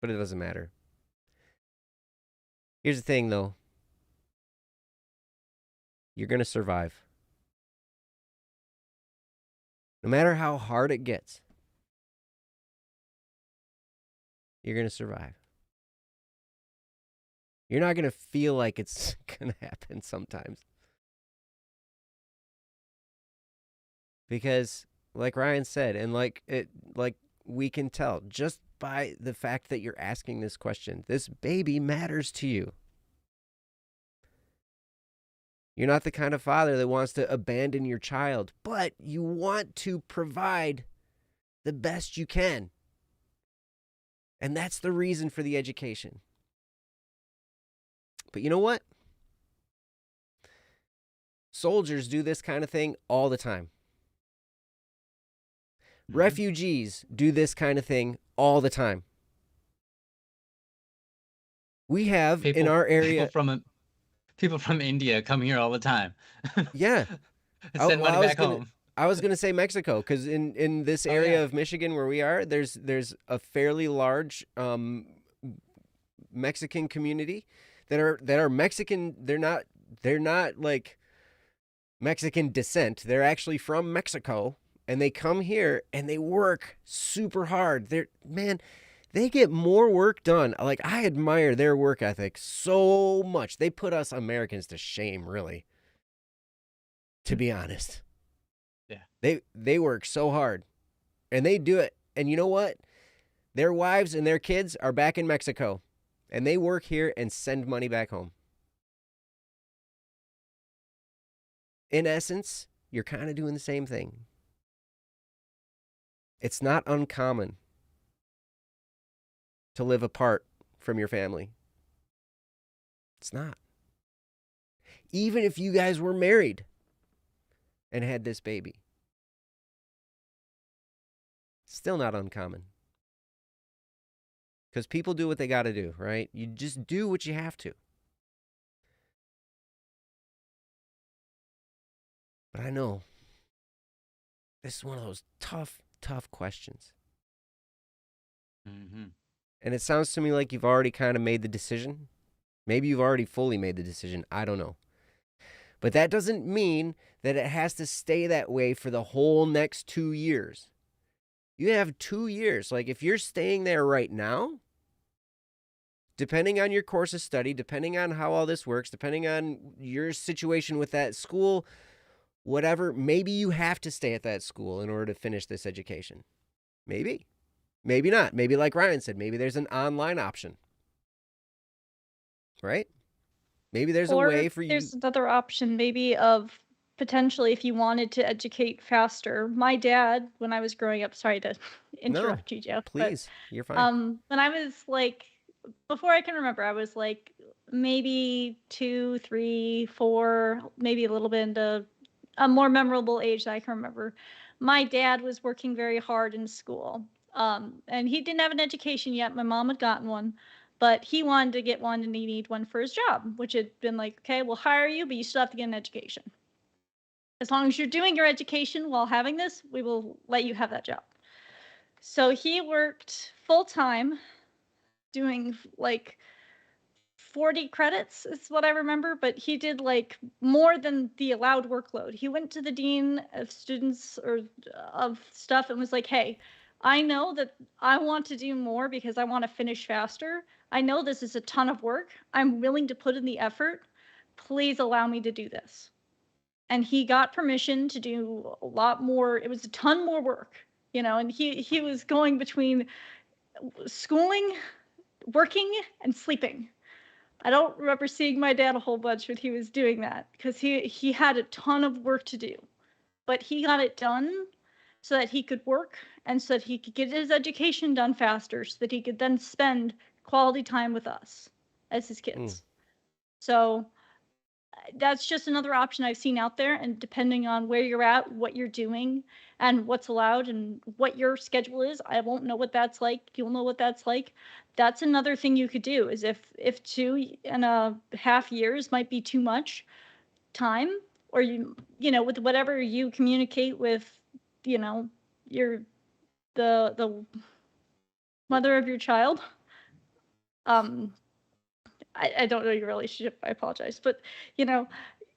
but it doesn't matter. Here's the thing, though. You're going to survive. No matter how hard it gets, you're going to survive. You're not going to feel like it's going to happen sometimes. Because, like Ryan said, and like we can tell just by the fact that you're asking this question, this baby matters to you. You're not the kind of father that wants to abandon your child, but you want to provide the best you can. And that's the reason for the education. But you know what? Soldiers do this kind of thing all the time. Mm-hmm. Refugees do this kind of thing all the time. We have in our area people from India come here all the time. Yeah. Send money back home. I was going to say Mexico because in this area of Michigan where we are, there's a fairly large Mexican community that are Mexican. They're not like Mexican descent. They're actually from Mexico, and they come here and they work super hard. They get more work done. Like, I admire their work ethic so much. They put us Americans to shame, really. To be honest. Yeah. They work so hard. And they do it. And you know what? Their wives and their kids are back in Mexico. And they work here and send money back home. In essence, you're kind of doing the same thing. It's not uncommon to live apart from your family. It's not. Even if you guys were married and had this baby. Still not uncommon. Because people do what they got to do, right? You just do what you have to. But I know this is one of those tough questions. Mm-hmm. And it sounds to me like you've already kind of made the decision. Maybe you've already fully made the decision. I don't know. But that doesn't mean that it has to stay that way for the whole next 2 years. You have 2 years. Like, if you're staying there right now, depending on your course of study, depending on how all this works, depending on your situation with that school, whatever, maybe you have to stay at that school in order to finish this education. Maybe. Maybe not. Maybe like Ryan said, maybe there's an online option. Right? Maybe there's a way for you. There's another option maybe of potentially if you wanted to educate faster. My dad, when I was growing up, sorry to interrupt you, Jeff. Please, you're fine. When I was like, before I can remember, I was like maybe 2, 3, 4, maybe a little bit into a more memorable age that I can remember. My dad was working very hard in school. And he didn't have an education yet. My mom had gotten one, but he wanted to get one and he needed one for his job, which had been like, okay, we'll hire you, but you still have to get an education. As long as you're doing your education while having this, we will let you have that job. So he worked full time doing like 40 credits is what I remember, but he did like more than the allowed workload. He went to the dean of students or of stuff and was like, hey, I know that I want to do more because I want to finish faster. I know this is a ton of work. I'm willing to put in the effort. Please allow me to do this. And he got permission to do a lot more. It was a ton more work, and he was going between schooling, working, and sleeping. I don't remember seeing my dad a whole bunch when he was doing that because he had a ton of work to do. But he got it done so that he could work and so that he could get his education done faster so that he could then spend quality time with us. as his kids. So that's just another option I've seen out there. And depending on where you're at, what you're doing, and what's allowed, and what your schedule is, I won't know what that's like. You'll know what that's like. That's another thing you could do, is if 2.5 years might be too much time, or you know, with whatever you communicate with, you know, the mother of your child. I don't know your relationship, I apologize, but you know,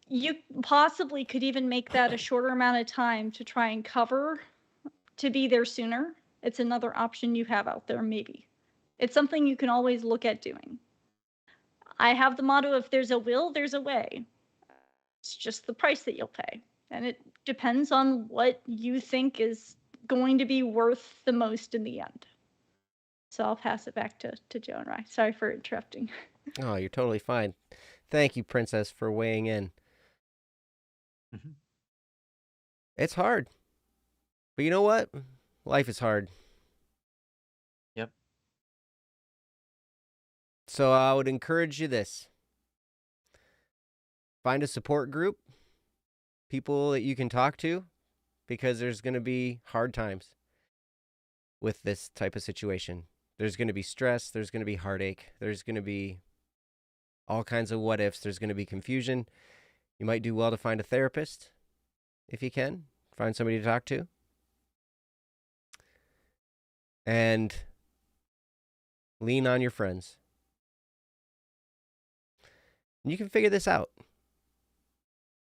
you possibly could even make that a shorter amount of time to try and cover to be there sooner. It's another option you have out there, maybe. It's something you can always look at doing. I have the motto, if there's a will, there's a way. It's just the price that you'll pay. And it depends on what you think is going to be worth the most in the end. So I'll pass it back to Joe and Rye. Sorry for interrupting. Oh, you're totally fine. Thank you, Princess, for weighing in. Mm-hmm. It's hard. But you know what? Life is hard. Yep. So I would encourage you this. Find a support group, people that you can talk to, because there's going to be hard times with this type of situation. There's going to be stress. There's going to be heartache. There's going to be all kinds of what ifs. There's going to be confusion. You might do well to find a therapist if you can. Find somebody to talk to. And lean on your friends. And you can figure this out.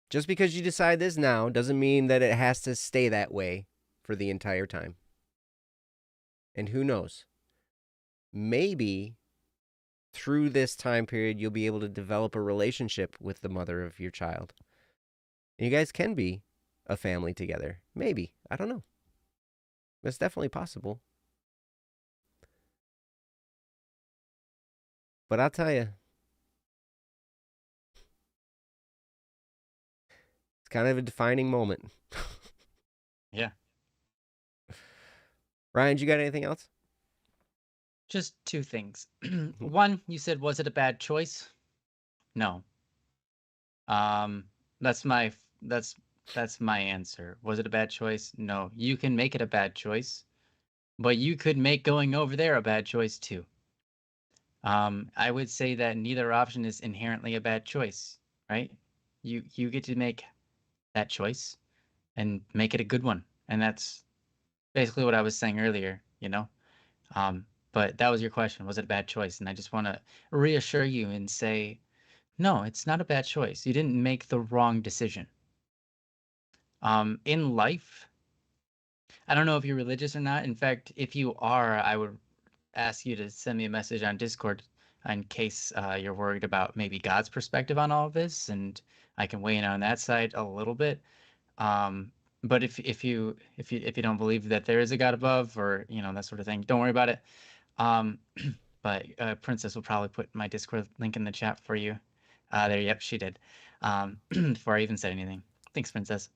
Just because you decide this now doesn't mean that it has to stay that way for the entire time. And who knows? Maybe through this time period, you'll be able to develop a relationship with the mother of your child. And you guys can be a family together. Maybe. I don't know. It's definitely possible. But I'll tell you, it's kind of a defining moment. Yeah. Ryan, you got anything else? Just two things. One, you said, was it a bad choice? No. That's my answer. Was it a bad choice? No. You can make it a bad choice, but you could make going over there a bad choice too. I would say that neither option is inherently a bad choice, right? You get to make that choice and make it a good one. And that's basically what I was saying earlier, you know? But that was your question. Was it a bad choice? And I just want to reassure you and say, no, it's not a bad choice. You didn't make the wrong decision. In life, I don't know if you're religious or not. In fact, if you are, I would ask you to send me a message on Discord in case you're worried about maybe God's perspective on all of this, and I can weigh in on that side a little bit. But if you don't believe that there is a God above, or you know, that sort of thing, don't worry about it. But Princess will probably put my Discord link in the chat for you. There, yep, she did. Before I even said anything. Thanks, Princess.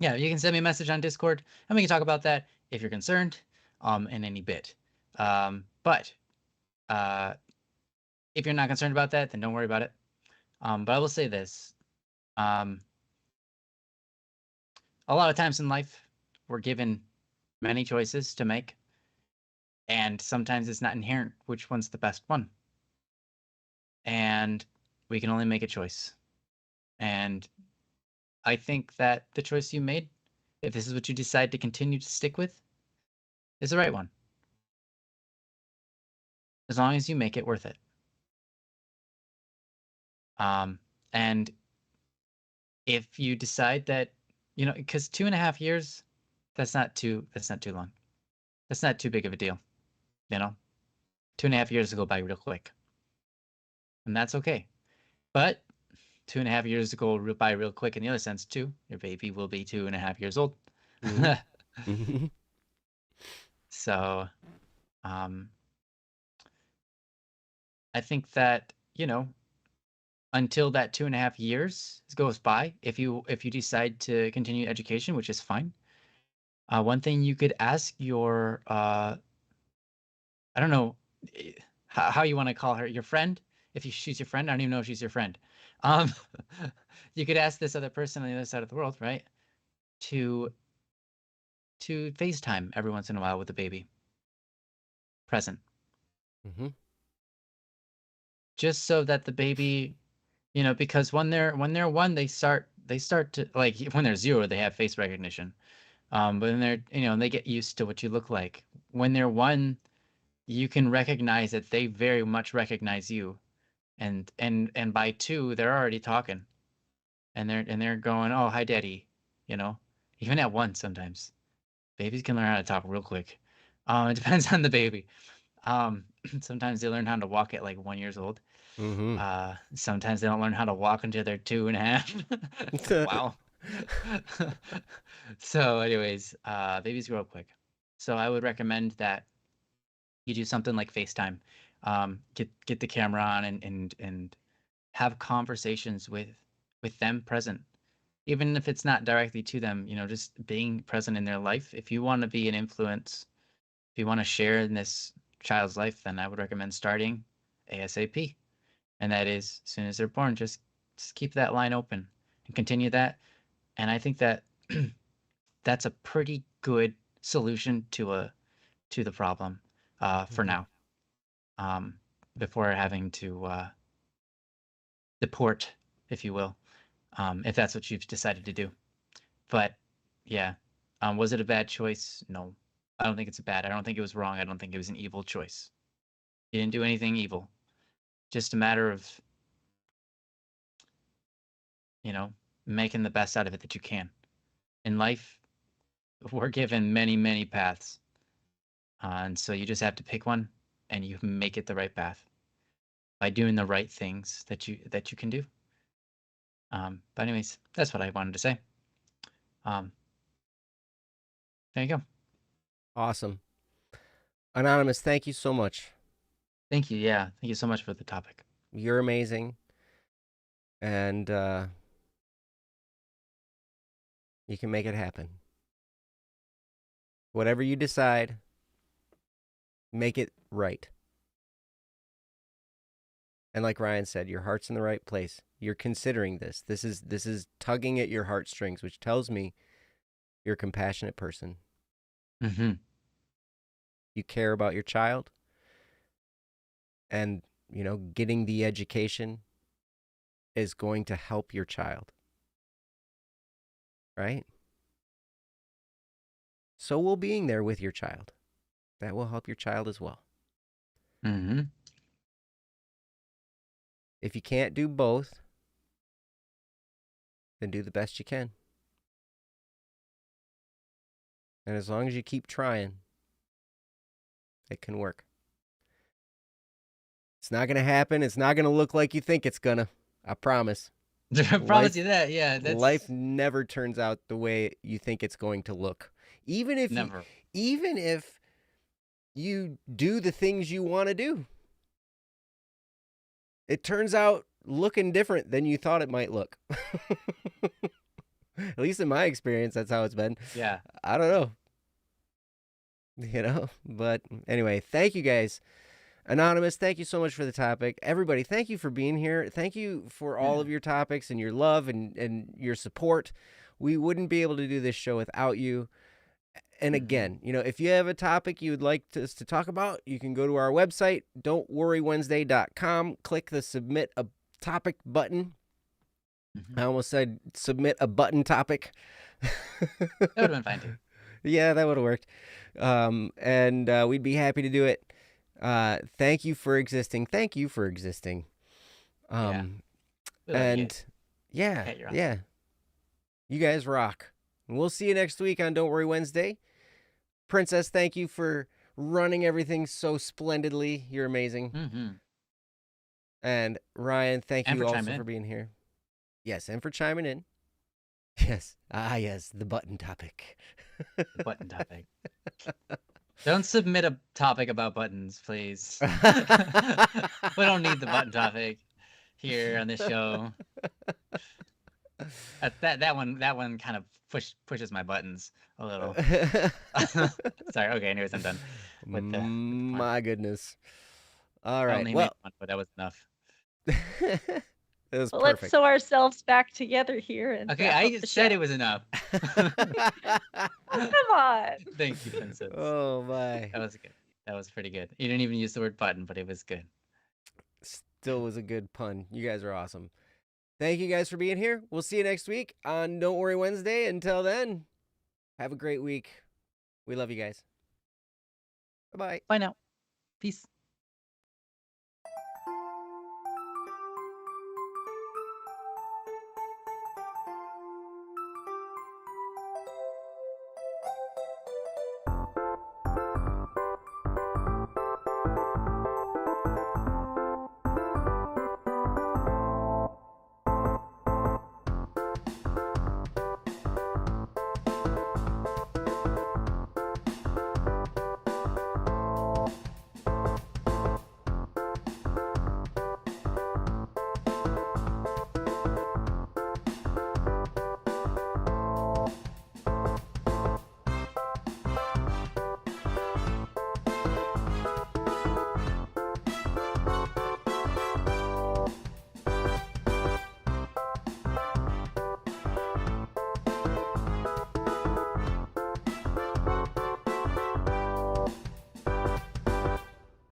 Yeah, you can send me a message on Discord, and we can talk about that if you're concerned, in any bit. But if you're not concerned about that, then don't worry about it. But I will say this. A lot of times in life, we're given many choices to make, and sometimes it's not inherent which one's the best one. And we can only make a choice. And I think that the choice you made, if this is what you decide to continue to stick with, is the right one. As long as you make it worth it. And if you decide that, you know, because 2.5 years, that's not too long. That's not too big of a deal. You know, 2.5 years will go by real quick. And that's okay. But 2.5 years to go by real quick in the other sense too. Your baby will be 2.5 years old. Mm-hmm. So, I think that, you know, until that 2.5 years goes by, if you decide to continue education, which is fine, one thing you could ask your I don't know how you want to call her, your friend, if she's your friend, I don't even know if she's your friend. You could ask this other person on the other side of the world, right, to FaceTime every once in a while with the baby present. Mm-hmm. Just so that the baby, because when they're one, they start to, like, when they're 0, they have face recognition. But when they're, they get used to what you look like. When they're 1, you can recognize that they very much recognize you, and by 2, they're already talking, and they're going, "Oh, hi, Daddy," even at 1 sometimes. Babies can learn how to talk real quick. It depends on the baby. Sometimes they learn how to walk at like 1 years old. Mm-hmm. Sometimes they don't learn how to walk until they're 2.5. Wow. So anyways, babies grow up quick. So I would recommend that you do something like FaceTime. Get the camera on and have conversations with them present. Even if it's not directly to them, just being present in their life. If you want to be an influence, if you want to share in this child's life, then I would recommend starting ASAP. And that is, as soon as they're born, just keep that line open and continue that. And I think that that's a pretty good solution to the problem for now, before having to deport, if you will, if that's what you've decided to do. But yeah, was it a bad choice? No, I don't think it's bad. I don't think it was wrong. I don't think it was an evil choice. You didn't do anything evil. Just a matter of, making the best out of it that you can. In life, we're given many, many paths. And so you just have to pick one, and you make it the right path by doing the right things that you can do. But anyways, that's what I wanted to say. There you go. Awesome. Anonymous, thank you so much. Thank you. Yeah, thank you so much for the topic. You're amazing. And you can make it happen. Whatever you decide, make it right. And like Ryan said, your heart's in the right place. You're considering this. This is tugging at your heartstrings, which tells me you're a compassionate person. Mm-hmm. You care about your child. And, getting the education is going to help your child. Right? So will being there with your child. That will help your child as well. Mm-hmm. If you can't do both, then do the best you can. And as long as you keep trying, it can work. It's not going to happen. It's not going to look like you think it's going to. I promise. I promise you that. Yeah, life never turns out the way you think it's going to look. Even if you do the things you want to do, it turns out looking different than you thought it might look. At least in my experience, that's how it's been. Yeah. I don't know. But anyway, thank you guys. Anonymous, thank you so much for the topic. Everybody, thank you for being here. Thank you for all of your topics and your love and your support. We wouldn't be able to do this show without you. And again, if you have a topic you would like us to talk about, you can go to our website, don'tworrywednesday.com, click the submit a topic button. I almost said submit a button topic. That would have been fine too. Yeah, that would have worked. And we'd be happy to do it. Thank you for existing. Thank you for existing. Yeah, you guys rock. And we'll see you next week on Don't Worry Wednesday. Princess, thank you for running everything so splendidly. You're amazing. Mm-hmm. And Ryan, thank you also for being here. Yes, and for chiming in. Yes. Yes, the button topic. The button topic. Don't submit a topic about buttons, please. We don't need the button topic here on this show. That one kind of pushes my buttons a little. Sorry. Okay. Anyways, I'm done. My goodness. All right. Well, but that was enough. It was Well, perfect. let's sew ourselves back together here. And Okay, I said it was enough. Oh, come on. Thank you, Princess. Oh my. That was good. That was pretty good. You didn't even use the word button, but it was good. Still was a good pun. You guys are awesome. Thank you guys for being here. We'll see you next week on Don't Worry Wednesday. Until then, have a great week. We love you guys. Bye-bye. Bye now. Peace.